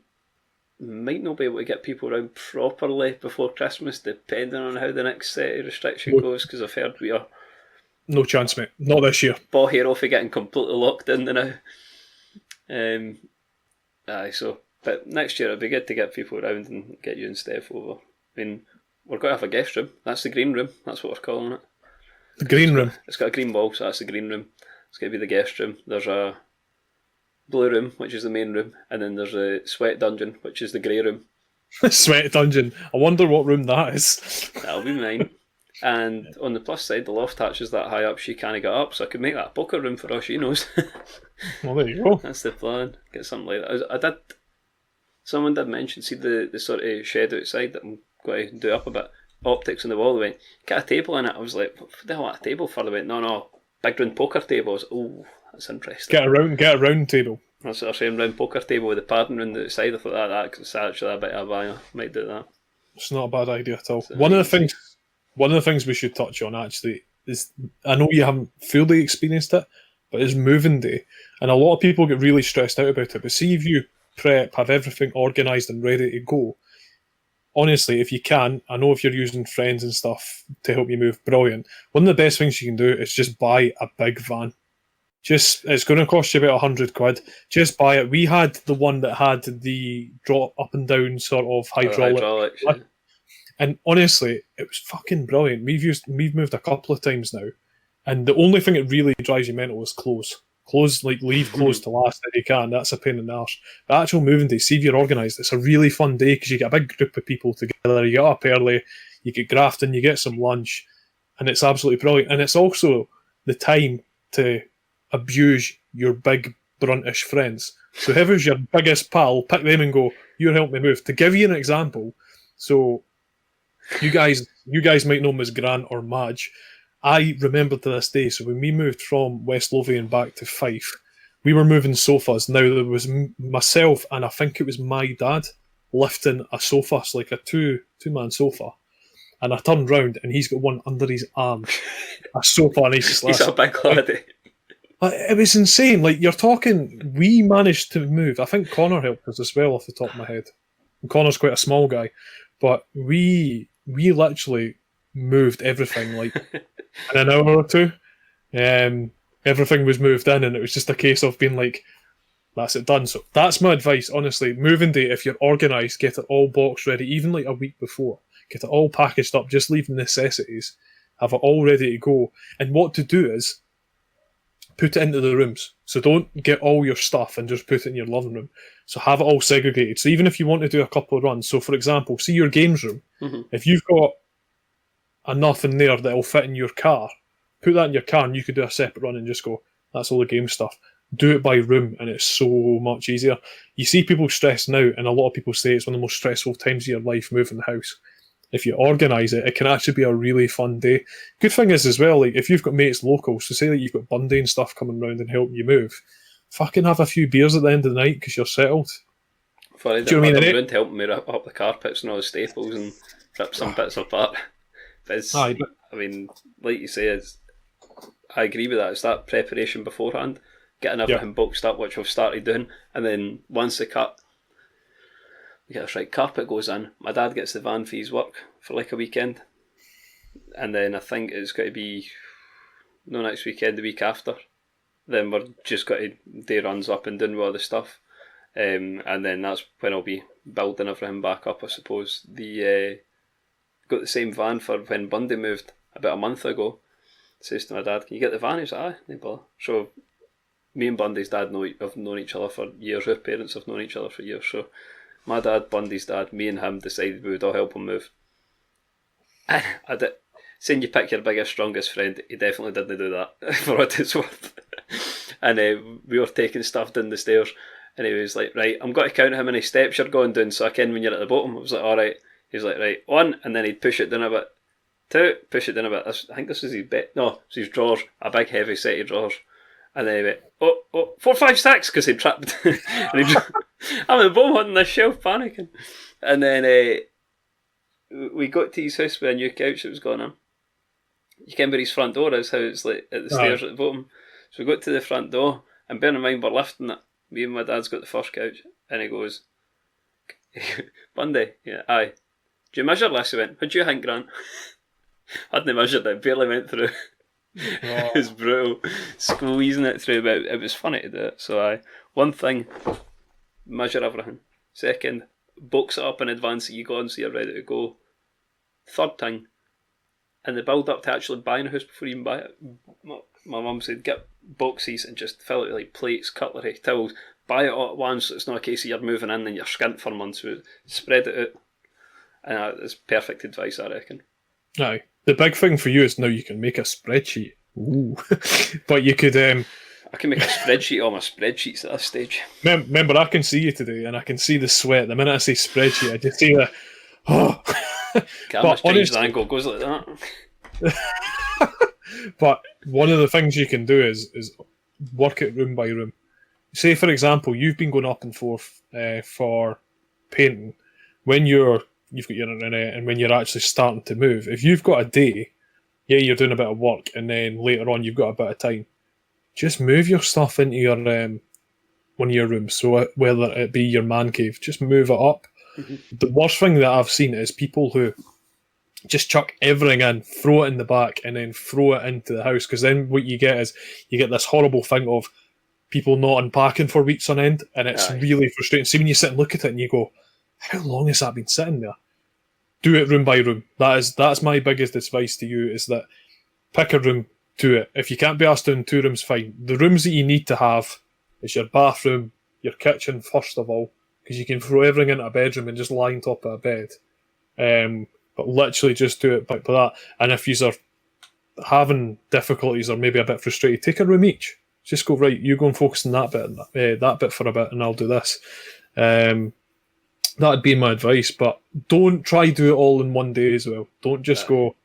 might not be able to get people around properly before Christmas, depending on how the next set of restriction goes, because I've heard we are no chance, mate. Not this year. Ball here off of getting completely locked in now. But next year it'd be good to get people around and get you and Steph over. I mean, we're going to have a guest room. That's the green room. That's what we're calling it. The green room. It's got a green wall, so that's the green room. It's going to be the guest room. There's a blue room, which is the main room, and then there's a sweat dungeon, which is the grey room. Sweat dungeon. I wonder what room that is. That'll be mine. And on the plus side, the loft hatch is that high up she can't get up, so I could make that a poker room for all she knows. Well, there you go. That's the plan. Get something like that. Someone did mention, see the sort of shed outside that I'm going to do up a bit. Optics on the wall. They went, get a table in it. I was like, what the hell, a table for? They went, no, big round poker table. I was, oh, that's interesting. Get a round table. That's what they're saying, round poker table with the padding round the outside. I thought that's actually a bit of a buyer. Might do that. It's not a bad idea at all. So One of the things we should touch on actually is, I know you haven't fully experienced it, but it's moving day, and a lot of people get really stressed out about it. But see if you prep, have everything organised and ready to go, honestly, if you can, I know if you're using friends and stuff to help you move, brilliant. One of the best things you can do is just buy a big van. Just it's going to cost you about £100. Just buy it. We had the one that had the drop up and down sort of Oh, the hydraulic, hydraulics, yeah. and honestly, it was fucking brilliant. We've moved a couple of times now, and the only thing that really drives you mental is clothes. Clothes, like leave clothes to last if you can. That's a pain in the arse. The actual moving day, see if you're organised, it's a really fun day because you get a big group of people together. You get up early, you get grafting, you get some lunch, and it's absolutely brilliant. And it's also the time to abuse your big bruntish friends. So whoever's your biggest pal, pick them and go, "You're helping me move." To give you an example, so you guys might know him as Grant or Madge. I remember to this day, so when we moved from West Lothian back to Fife, we were moving sofas. Now, there was myself and I think it was my dad lifting a sofa, so like a two-man sofa. And I turned round and he's got one under his arm, a sofa, and He's a big laddie. It was insane. Like, you're talking, we managed to move. I think Connor helped us as well, off the top of my head. And Connor's quite a small guy. But we literally moved everything, like, in an hour or two. Everything was moved in, and it was just a case of being like, that's it done. So that's my advice, honestly. Moving day, if you're organised, get it all box ready, even like a week before. Get it all packaged up, just leave necessities, have it all ready to go. And what to do is, put it into the rooms. So don't get all your stuff and just put it in your living room. So have it all segregated. So even if you want to do a couple of runs, so for example, see your games room, if you've got enough in there that'll fit in your car, put that in your car and you could do a separate run and just go, that's all the game stuff. Do it by room and it's so much easier. You see people stressing out, and a lot of people say it's one of the most stressful times of your life moving the house. If you organise it, it can actually be a really fun day. Good thing is as well, like if you've got mates local, so say that you've got Bundy and stuff coming round and helping you move, fucking have a few beers at the end of the night because you're settled. Funny, Do you know what I mean? Round helping me rip up the carpets and all the staples and rip some bits apart. But it's, I mean, like you say, I agree with that. It's that preparation beforehand, getting everything boxed up, which we've started doing, and then once the carpet goes in, my dad gets the van for his work for like a weekend, and then I think it's got to be no next weekend, the week after. Then we're just got to do runs up and doing with all the stuff, and then that's when I'll be building everything back up. I suppose got the same van for when Bundy moved about a month ago. Says to my dad, "Can you get the van?" He's like, "Aye, no bother." So me and Bundy's dad have known each other for years. Our parents have known each other for years. So my dad, Bundy's dad, me and him decided we would all help him move. I did. Saying you pick your biggest, strongest friend, he definitely didn't do that, for what it's worth. And we were taking stuff down the stairs, and he was like, "Right, I'm going to count how many steps you're going down so I can when you're at the bottom." I was like, "Alright." He's like, "Right, 1," and then he'd push it down a bit. 2, push it down a bit. I think this was his bed. No, it was his drawers, a big heavy set of drawers. And then he went, "Oh, 4, 5, 6," because he'd trapped. And I'm at the bottom on this shelf panicking. And then we got to his house with a new couch that was going in. You can where his front door is, how it's like at the stairs at the bottom. So we got to the front door, and bear in mind we're lifting it. Me and my dad's got the first couch, and he goes, "Bundy, yeah, aye. Do you measure this?" He went, "What do you think, Grant?" I hadn't measured it, barely went through. It was brutal, squeezing it through, but it was funny to do it. So one thing, measure everything. Second, box it up in advance that you go on so you're ready to go. Third thing, in the build up to actually buying a house before you even buy it, my mum said get boxes and just fill it with like plates, cutlery, towels. Buy it all at once so it's not a case of you're moving in and you're skint for months. So spread it out. And that's perfect advice, I reckon. Aye. The big thing for you is now you can make a spreadsheet. Ooh. But you could... I can make a spreadsheet of all my spreadsheets at this stage. Remember, I can see you today and I can see the sweat. The minute I say spreadsheet, I just see the... Oh. Camera's changed the angle, goes like that. But one of the things you can do is work it room by room. Say, for example, you've been going up and forth for painting. When you've got your internet and when you're actually starting to move, if you've got a day, you're doing a bit of work and then later on you've got a bit of time, just move your stuff into your one of your rooms. So whether it be your man cave, just move it up. The worst thing that I've seen is people who just chuck everything in, throw it in the back, and then throw it into the house. Because then what you get is you get this horrible thing of people not unpacking for weeks on end, and it's really frustrating. See, when you sit and look at it and you go, how long has that been sitting there? Do it room by room. That's my biggest advice to you, is that pick a room, do it. If you can't be asked doing 2 rooms, fine. The rooms that you need to have is your bathroom, your kitchen, first of all, because you can throw everything into a bedroom and just lie on top of a bed. But literally just do it like that. And if you are having difficulties or maybe a bit frustrated, take a room each. Just go, right, you go and focus on that bit for a bit, and I'll do this. That'd be my advice, but don't try do it all in one day as well. Don't just go,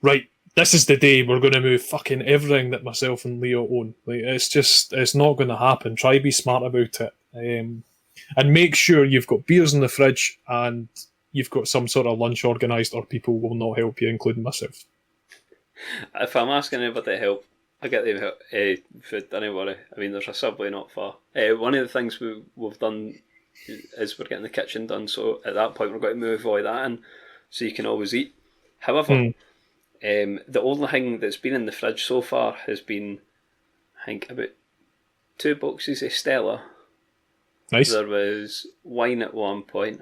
right, this is the day we're going to move fucking everything that myself and Leo own. Like, it's not going to happen. Try be smart about it. And make sure you've got beers in the fridge and you've got some sort of lunch organised, or people will not help you, including myself. If I'm asking anybody to help, I get them food, don't worry. I mean, there's a Subway not far. One of the things we've done is we're getting the kitchen done, so at that point we're going to move all that in, so you can always eat. However, the only thing that's been in the fridge so far has been, I think, about 2 boxes of Stella. Nice. There was wine at one point.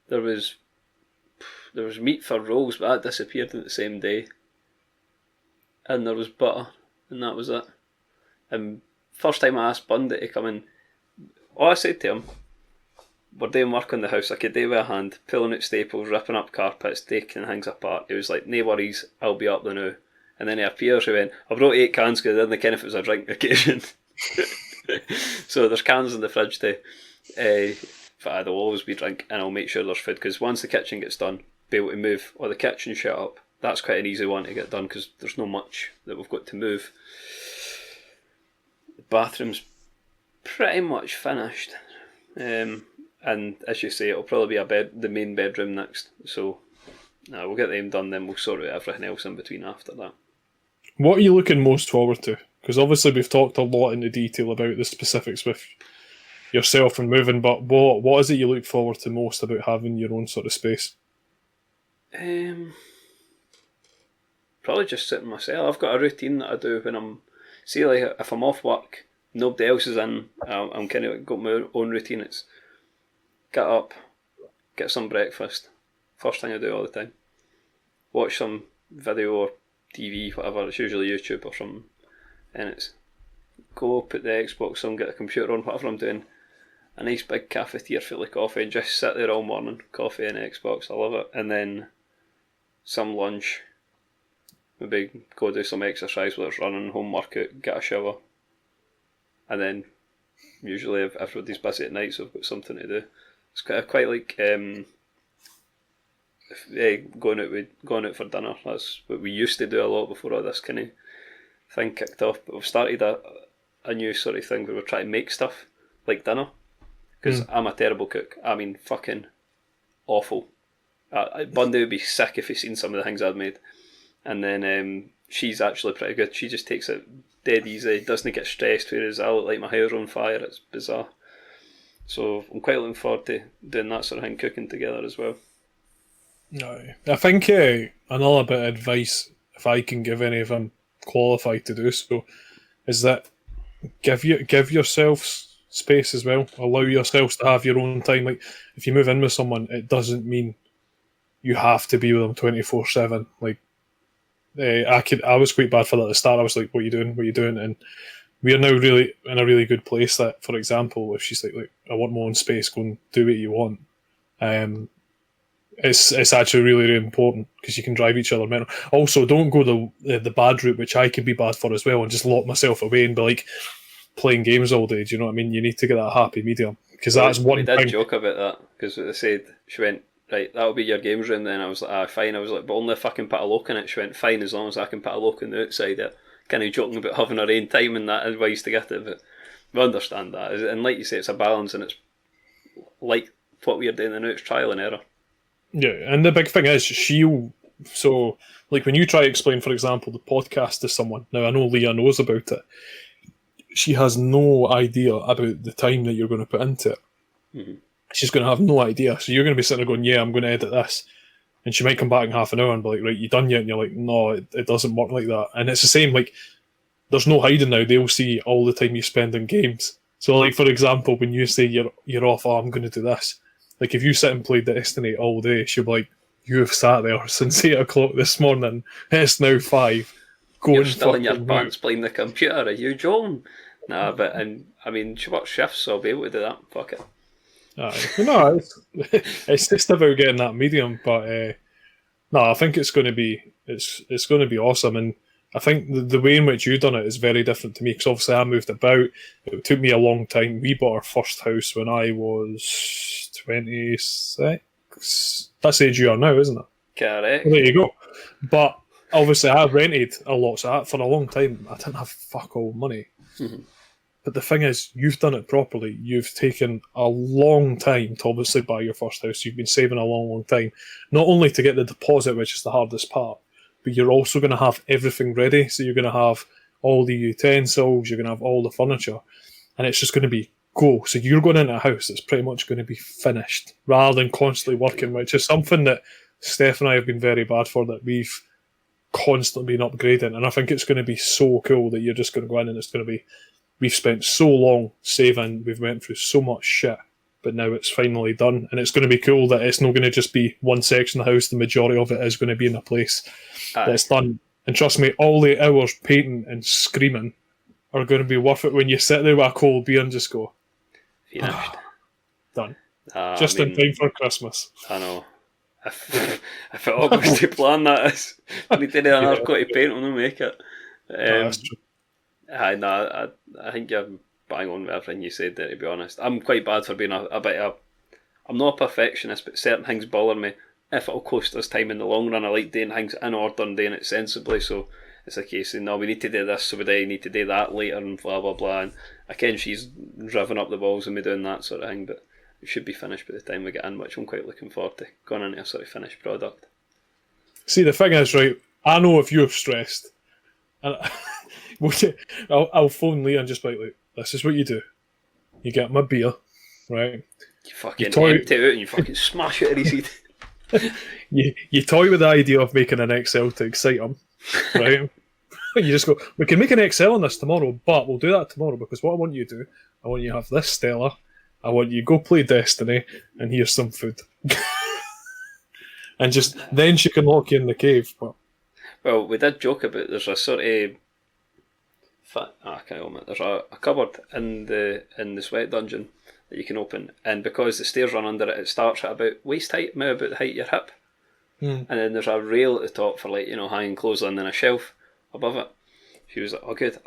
There was meat for rolls, but that disappeared in the same day. And there was butter, and that was it. And first time I asked Bundy to come in, all I said to him, we're doing work on the house, I could do with a hand, pulling out staples, ripping up carpets, taking things apart. He was like, no worries, I'll be up the now. And then he appears, he went, I brought 8 cans because I didn't care if it was a drink occasion. So there's cans in the fridge too. But there'll always be drink, and I'll make sure there's food, because once the kitchen gets done, be able to move, or the kitchen shut up, that's quite an easy one to get done, because there's not much that we've got to move. The bathroom's pretty much finished. And as you say, it'll probably be the main bedroom next. So we'll get them done, then we'll sort out everything else in between after that. What are you looking most forward to? Because obviously we've talked a lot into detail about the specifics with yourself and moving, but what is it you look forward to most about having your own sort of space? Probably just sitting myself. I've got a routine that I do when I'm, see, like if I'm off work, nobody else is in, I'm kind of got my own routine. It's get up, get some breakfast, first thing I do all the time. Watch some video or TV, whatever, it's usually YouTube or something, and it's go put the Xbox on, get the computer on, whatever I'm doing, a nice big cafetiere full of coffee, and just sit there all morning, coffee and Xbox, I love it. And then some lunch, maybe go do some exercise, whether it's running, home workout, get a shower, and then usually if everybody's busy at night, so I've got something to do. It's quite like going out for dinner. That's what we used to do a lot before all this kind of thing kicked off. But we've started a new sort of thing where we're trying to make stuff like dinner, because I'm a terrible cook. I mean, fucking awful. Bundy would be sick if he'd seen some of the things I'd made. And then she's actually pretty good. She just takes it dead easy, doesn't get stressed, whereas I look like my hair's on fire. It's bizarre. So I'm quite looking forward to doing that sort of thing, cooking together as well. No, I think another bit of advice, if I can give any of them qualified to do so, is that give yourselves space as well. Allow yourselves to have your own time. Like, if you move in with someone, it doesn't mean you have to be with them 24/7. Like, I was quite bad for that at the start. I was like, what are you doing? What are you doing? And we're now really in a really good place that, for example, if she's like, I want my own space, go and do what you want. It's actually really, really important, because you can drive each other mental. Also, don't go the bad route, which I can be bad for as well, and just lock myself away and be like playing games all day. Do you know what I mean? You need to get that happy medium, because that's one thing. We did joke about that, because they said, she went, right, that'll be your games room then. I was like, fine. I was like, but only if I can put a lock in it. She went, fine, as long as I can put a lock on the outside. It kind of joking about having our own time and that advice to get it, but we understand that. And like you say, it's a balance, and it's like what we're doing now, it's trial and error. Yeah, and the big thing is so like when you try to explain, for example, the podcast to someone, now I know Leah knows about it, she has no idea about the time that you're going to put into it. Mm-hmm. she's going to have no idea. So you're going to be sitting there going, yeah, I'm going to edit this. And she might come back in half an hour and be like, right, you done yet? And you're like, no, it doesn't work like that. And it's the same, like, there's no hiding now. They'll see all the time you spend in games. So, like, for example, when you say you're off, oh, I'm going to do this. Like, if you sit and play Destiny all day, she'll be like, you have sat there since 8 o'clock this morning. It's now 5. Go You're and still in your fucking pants playing the computer, are you, John? Nah, but, and I mean, she works shifts, so I'll be able to do that. Fuck it. No, it's just about getting that medium. But no, I think it's going to be going to be awesome. And I think the way in which you've done it is very different to me, because obviously I moved about. It took me a long time. We bought our first house when I was 26. That's the age you are now, isn't it? Correct. Well, there you go. But obviously I rented a lot, so for a long time I didn't have fuck all money. Mm-hmm. But the thing is, you've done it properly. You've taken a long time to obviously buy your first house. You've been saving a long, long time. Not only to get the deposit, which is the hardest part, but you're also going to have everything ready. So you're going to have all the utensils, you're going to have all the furniture, and it's just going to be go. So you're going into a house that's pretty much going to be finished, rather than constantly working, which is something that Steph and I have been very bad for, that we've constantly been upgrading. And I think it's going to be so cool that you're just going to go in and it's going to be, we've spent so long saving, we've went through so much shit, but now it's finally done. And it's going to be cool that it's not going to just be one section of the house. The majority of it is going to be in a place that it's done. And trust me, all the hours painting and screaming are going to be worth it when you sit there with a cold beer and just go, Finished. Done. Just in time for Christmas. I know. If it all goes to plan, that is. I need to do another coat of paint on the make it. That's true. I think you're bang on with everything you said there, to be honest. I'm quite bad for being a bit of... I'm not a perfectionist, but certain things bother me. If it'll cost us time in the long run, I like doing things in order and doing it sensibly, so it's a case of, no, we need to do this, so we need to do that later, and blah, blah, blah. And again, she's driven up the balls and me doing that sort of thing, but it should be finished by the time we get in, which I'm quite looking forward to, going into a sort of finished product. See, the thing is, right, I know if you're stressed, and I'll phone Leah and just be like, this is what you do. You get my beer, right? You fucking empty it out and you fucking smash it at his head. You toy with the idea of making an Excel to excite him, right? You just go, we can make an Excel on this tomorrow, but we'll do that tomorrow, because what I want you to do, I want you to have this Stella, I want you to go play Destiny, and here's some food. And just, then she can lock you in the cave. But well, we did joke about, there's a sort of... There's a cupboard in the sweat dungeon that you can open, and because the stairs run under it, it starts at about waist height, maybe about the height of your hip, and then there's a rail at the top for, like, hanging clothes on, and a shelf above it. She was like, oh good,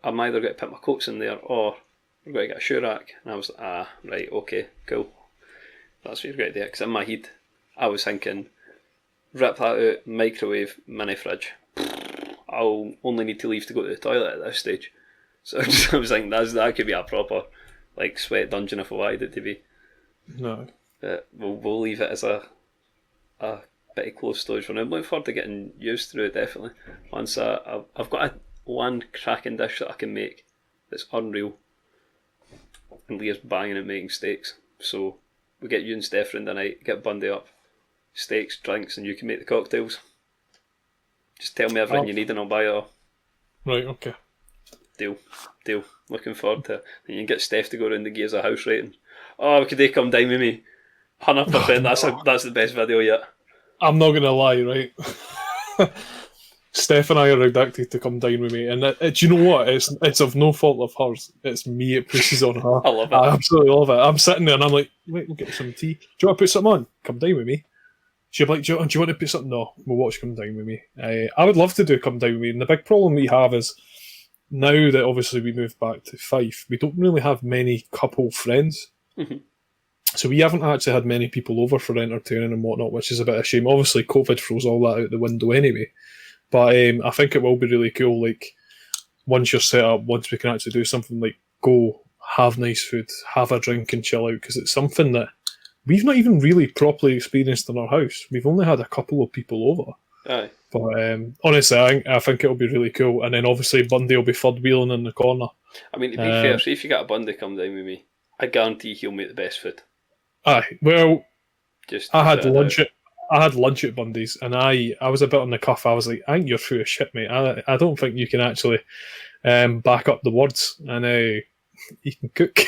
I'm either going to put my coats in there or we're going to get a shoe rack. And I was like, right, okay, cool, that's what you're going to do. Because in my head I was thinking, rip that out, microwave, mini fridge, I'll only need to leave to go to the toilet at this stage. So I was thinking that could be a proper, like, sweat dungeon if I wanted it to be. no. But we'll leave it as a bit of close storage for now. I'm looking forward to getting used to it, definitely. Once I've got one cracking dish that I can make that's unreal, and Leah's banging at making steaks. So we get you and Steph in the night, get Bundy up, steaks, drinks, and you can make the cocktails. Just tell me everything you need and I'll buy it all. Right, okay. Deal. Looking forward to it. And you can get Steph to go around and give us a house rating. Oh, could they come down with me? 100%, that's the best video yet. I'm not going to lie, right? Steph and I are addicted to come down with me, and do you know what? It's of no fault of hers. It's me it pushes on her. I love it. I absolutely love it. I'm sitting there and I'm like, wait, we'll get some tea. Do you want to put something on? Come down with me. She'll be like, do you want to put something? No, we'll watch Come Down With Me. I would love to do Come Down With Me, and the big problem we have is, now that obviously we moved back to Fife, we don't really have many couple friends. Mm-hmm. So we haven't actually had many people over for entertaining and whatnot, which is a bit of a shame. Obviously, COVID throws all that out the window anyway. But I think it will be really cool, like, once you're set up, once we can actually do something like go, have nice food, have a drink and chill out, because it's something that we've not even really properly experienced in our house. We've only had a couple of people over. Aye. But honestly, I think it'll be really cool. And then obviously Bundy will be third wheeling in the corner. I mean, to be fair, see if you got a Bundy come down with me, I guarantee he'll make the best food. Aye, well, Just I to had sit it lunch out. at I had lunch at Bundy's, and I was a bit on the cuff. I was like, I think you're full of shit, mate. I don't think you can actually back up the words, and you can cook.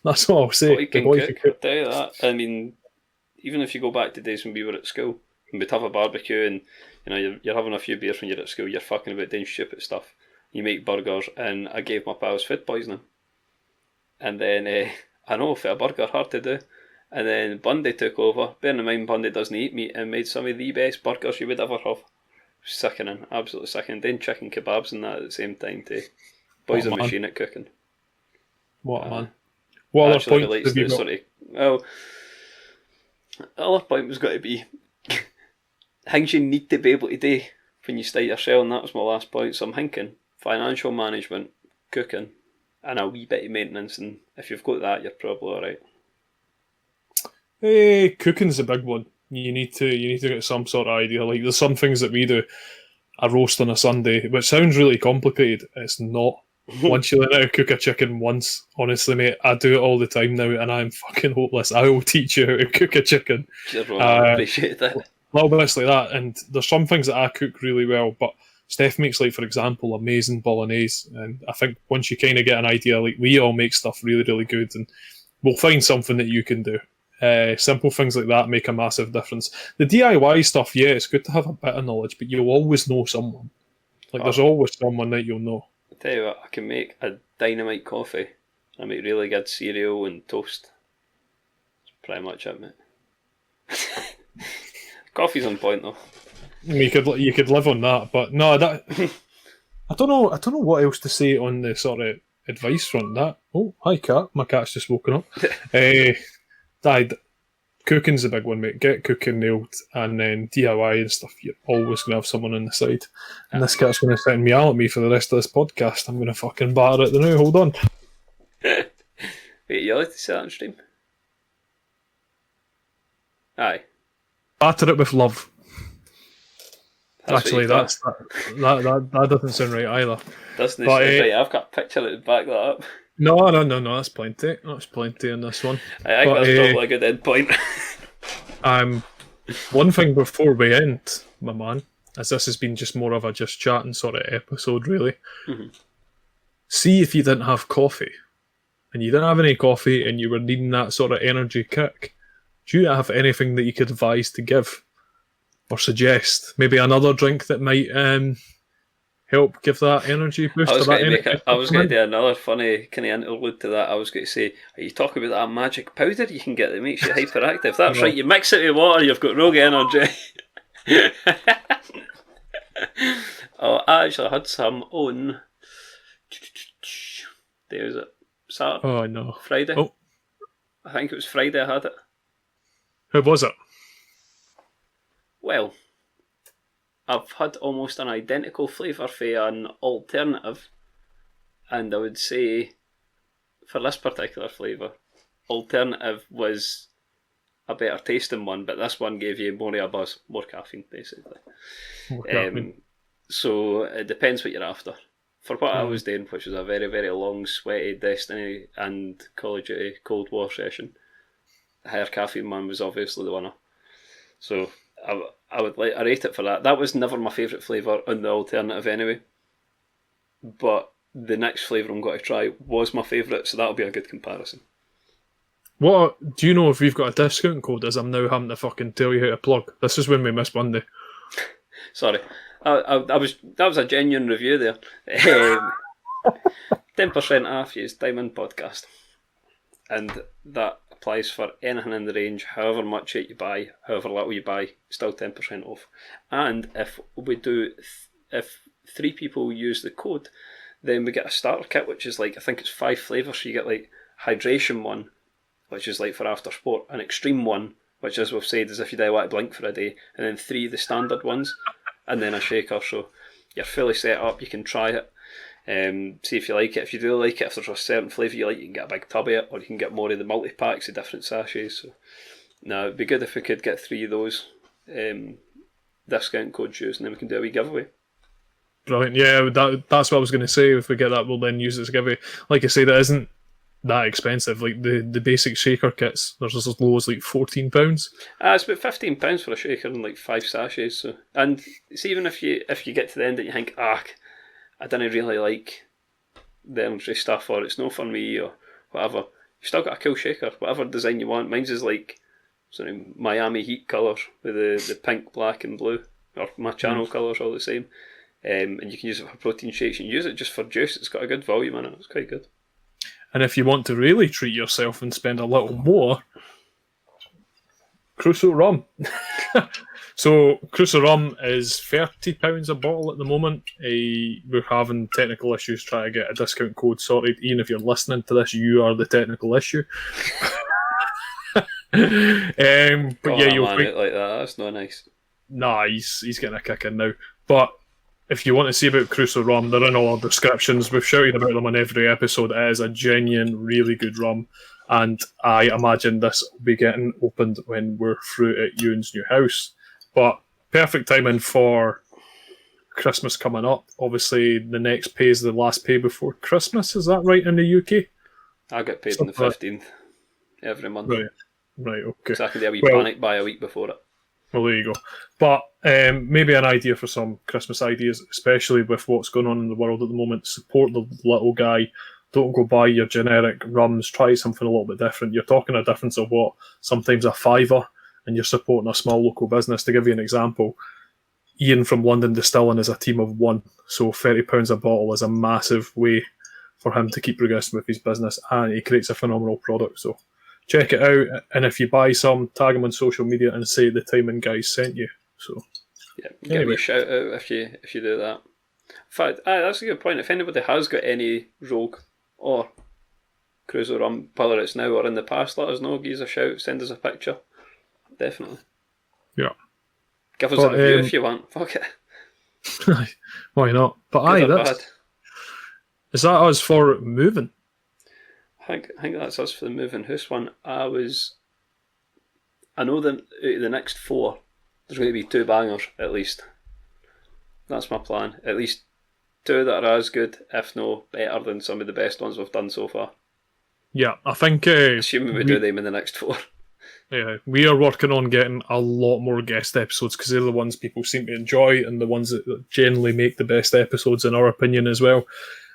That's what I'll say. Boy The can boy can cook, I'll cook. tell you that. I mean, even if you go back to days when we were at school and we'd have a barbecue and you're having a few beers when you're at school, you're fucking about doing stupid stuff. You make burgers, and I gave my pals food poisoning. And then I know for a burger hard to do. And then Bundy took over. Bearing in mind Bundy doesn't eat meat, and made some of the best burgers you would ever have. Sickening, absolutely sickening. Doing chicken kebabs and that at the same time too. Boy's What a a man. machine at cooking. What a man. What other Actually points relates have to you the got? sort of, well, the other point was got to be things you need to be able to do when you start your cell, and that was my last point. So I'm thinking financial management, cooking, and a wee bit of maintenance, and if you've got that, you're probably alright. Cooking's a big one. You need to get some sort of idea. Like there's some things that we do. A roast on a Sunday, which sounds really complicated. It's not. Once you learn how to cook a chicken once, honestly, mate, I do it all the time now, and I'm fucking hopeless. I will teach you how to cook a chicken. Everyone will appreciate that. Little bits like that, and there's some things that I cook really well, but Steph makes, like, for example, amazing bolognese, and I think once you kind of get an idea, like, we all make stuff really, really good, and we'll find something that you can do. Simple things like that make a massive difference. The DIY stuff, yeah, it's good to have a bit of knowledge, but you'll always know someone. Like, there's always someone that you'll know. I tell you what, I can make a dynamite coffee. I make really good cereal and toast. That's pretty much it, mate. Coffee's on point though. I mean, you could live on that, but no, that I don't know what else to say on the sort of advice front. That hi cat, my cat's just woken up. Died. Cooking's a big one, mate. Get cooking nailed, and then DIY and stuff. You're always gonna have someone on the side, and this cat's gonna sit and meow at me for the rest of this podcast. I'm gonna fucking batter it now. Hold on. Wait, you like to say that on stream? Aye. Batter it with love. That's Actually, that doesn't sound right either. Doesn't it But, sound right? I've got a picture to back that up. No, that's plenty. That's plenty in this one. I think that's probably a good end point. One thing before we end, my man, as this has been just more of a just chatting sort of episode, really. Mm-hmm. See if you didn't have coffee, and you didn't have any coffee, and you were needing that sort of energy kick. Do you have anything that you could advise to give or suggest? Maybe another drink that might help give that energy boost. I was going to do another funny kind of interlude to that. I was going to say, are you talking about that magic powder you can get that makes you hyperactive? That's right, you mix it with water, you've got rogue energy. I actually had some on, day was it? Saturday? Oh, no. Friday? Oh. I think it was Friday I had it. How was it? Well, I've had almost an identical flavour for an alternative, and I would say for this particular flavour, alternative was a better tasting one, but this one gave you more of a buzz, more caffeine basically. More caffeine. So it depends what you're after. For what I was doing, which was a very, very long, sweaty Destiny and Call of Duty Cold War session, the higher caffeine one was obviously the winner. So I rate it for that. That was never my favourite flavour on the alternative anyway. But the next flavour I'm going to try was my favourite, so that'll be a good comparison. What do you know if we've got a discount code? As I'm now having to fucking tell you how to plug. This is when we miss Monday. Sorry, that was a genuine review there. 10% off. Use Diamond Podcast, and that applies for anything in the range. However much it you buy, however little you buy, still 10% off. And if 3 people use the code, then we get a starter kit, which is like, I think it's 5 flavours. So you get like hydration one, which is like for after sport, an extreme one, which, as we've said, is if you do want to blink for a day, and then 3 the standard ones, and then a shaker. So you're fully set up. You can try it. See if you like it. If you do like it, if there's a certain flavour you like, you can get a big tub of it, or you can get more of the multi-packs of different sachets. So, no, it'd be good if we could get 3 of those discount codes used, and then we can do a wee giveaway. Brilliant. Yeah, that's what I was going to say. If we get that, we'll then use it as a giveaway. Like I said, it isn't that expensive. Like the basic shaker kits, there's as low as like £14. It's about £15 for a shaker and like 5 sachets. So, and it's even if you get to the end and you think, I didn't really like the energy stuff, or it's no for me, or whatever, you still got a cool shaker, whatever design you want. Mine's is like sort of Miami Heat colour with the pink, black and blue, or my channel colours all the same. And you can use it for protein shakes. You can use it just for juice. It's got a good volume in it. It's quite good. And if you want to really treat yourself and spend a little more, Crusoe rum. So Crusoe rum is £30 a bottle at the moment. We're having technical issues trying to get a discount code sorted. Ian, if you're listening to this, you are the technical issue. But yeah, you'll find it like that. That's not nice. Nah, he's getting a kick in now. But if you want to see about Crusoe rum, they're in all our descriptions. We've shouted about them on every episode. It is a genuine, really good rum. And I imagine this will be getting opened when we're through at Ewan's new house. But perfect timing for Christmas coming up. Obviously, the next pay is the last pay before Christmas. Is that right in the UK? I get paid on the 15th every month. Right, okay. So I can do a wee panic buy a week before it. Well, there you go. But maybe an idea for some Christmas ideas, especially with what's going on in the world at the moment. Support the little guy. Don't go buy your generic rums. Try something a little bit different. You're talking a difference of what? Sometimes a fiver, and you're supporting a small local business. To give you an example, Ian from London Distilling is a team of one, so £30 a bottle is a massive way for him to keep progressing with his business, and he creates a phenomenal product. So check it out, and if you buy some, tag him on social media and say the Timing Guys sent you. So yeah, give me a shout out if you do that. In fact, that's a good point. If anybody has got any Rogue or Crusoe rum, whether it's now or in the past, let us know. Give us a shout, send us a picture. Definitely. Yeah. Give us a review if you want. Fuck it. Why not? But is that us for moving? I think that's us for the moving house one. I know that out of the next 4, there's going to be 2 bangers at least. That's my plan. At least 2 that are as good, if no better, than some of the best ones we've done so far. Yeah, I think... assuming we do them in the next 4. Yeah, we are working on getting a lot more guest episodes because they're the ones people seem to enjoy and the ones that generally make the best episodes in our opinion as well.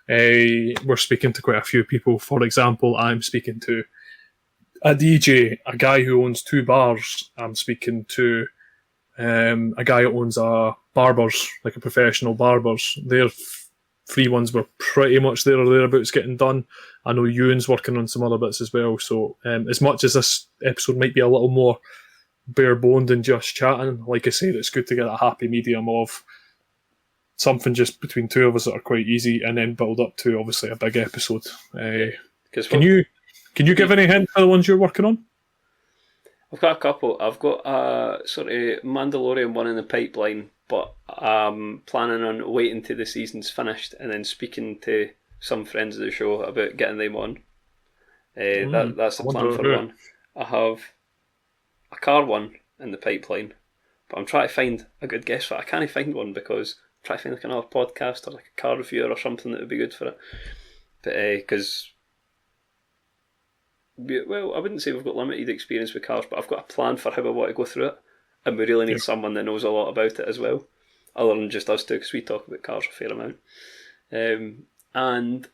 We're speaking to quite a few people. For example, I'm speaking to a DJ, a guy who owns 2 bars. I'm speaking to a guy who owns a barbers, like a professional barbers. Their 3 ones were pretty much there or thereabouts getting done. I know Ewan's working on some other bits as well. So as much as this episode might be a little more bare boned than just chatting, like I said, it's good to get a happy medium of something just between 2 of us that are quite easy, and then build up to obviously a big episode. Can you give any hint for the ones you're working on? I've got a couple. I've got a sort of Mandalorian one in the pipeline, but I'm planning on waiting till the season's finished and then speaking to some friends of the show about getting them on. That's the plan for one. I have a car one in the pipeline, but I'm trying to find a good guest for it. I can't find one because try to find like another podcast or like a car reviewer or something that would be good for it. But because I wouldn't say we've got limited experience with cars, but I've got a plan for how I want to go through it, and we really need someone that knows a lot about it as well, other than just us two, because we talk about cars a fair amount. And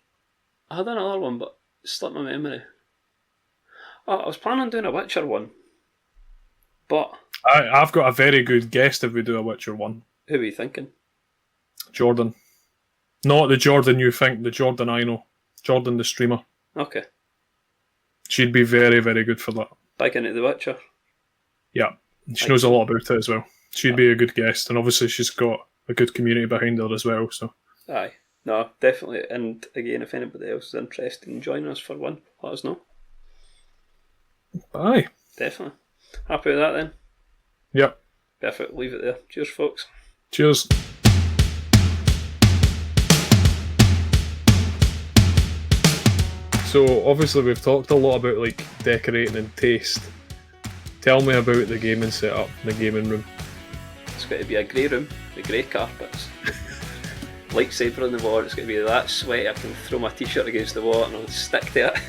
I had another one, but it slipped my memory. I was planning on doing a Witcher one, but I've got a very good guest if we do a Witcher one. Who are you thinking? Jordan. Not the Jordan you think, the Jordan I know. Jordan the streamer. Okay. She'd be very, very good for that. Big into The Witcher? Yeah. She knows a lot about it as well. She'd be a good guest, and obviously she's got a good community behind her as well. So. Aye. No, definitely. And again, if anybody else is interested in joining us for one, let us know. Aye. Definitely. Happy with that then? Yep. Perfect. Leave it there. Cheers, folks. Cheers. So obviously we've talked a lot about like decorating and taste. Tell me about the gaming setup, the gaming room. It's going to be a grey room with grey carpets. Lightsaber on the wall. It's going to be that sweaty I can throw my t-shirt against the wall and I'll stick to it.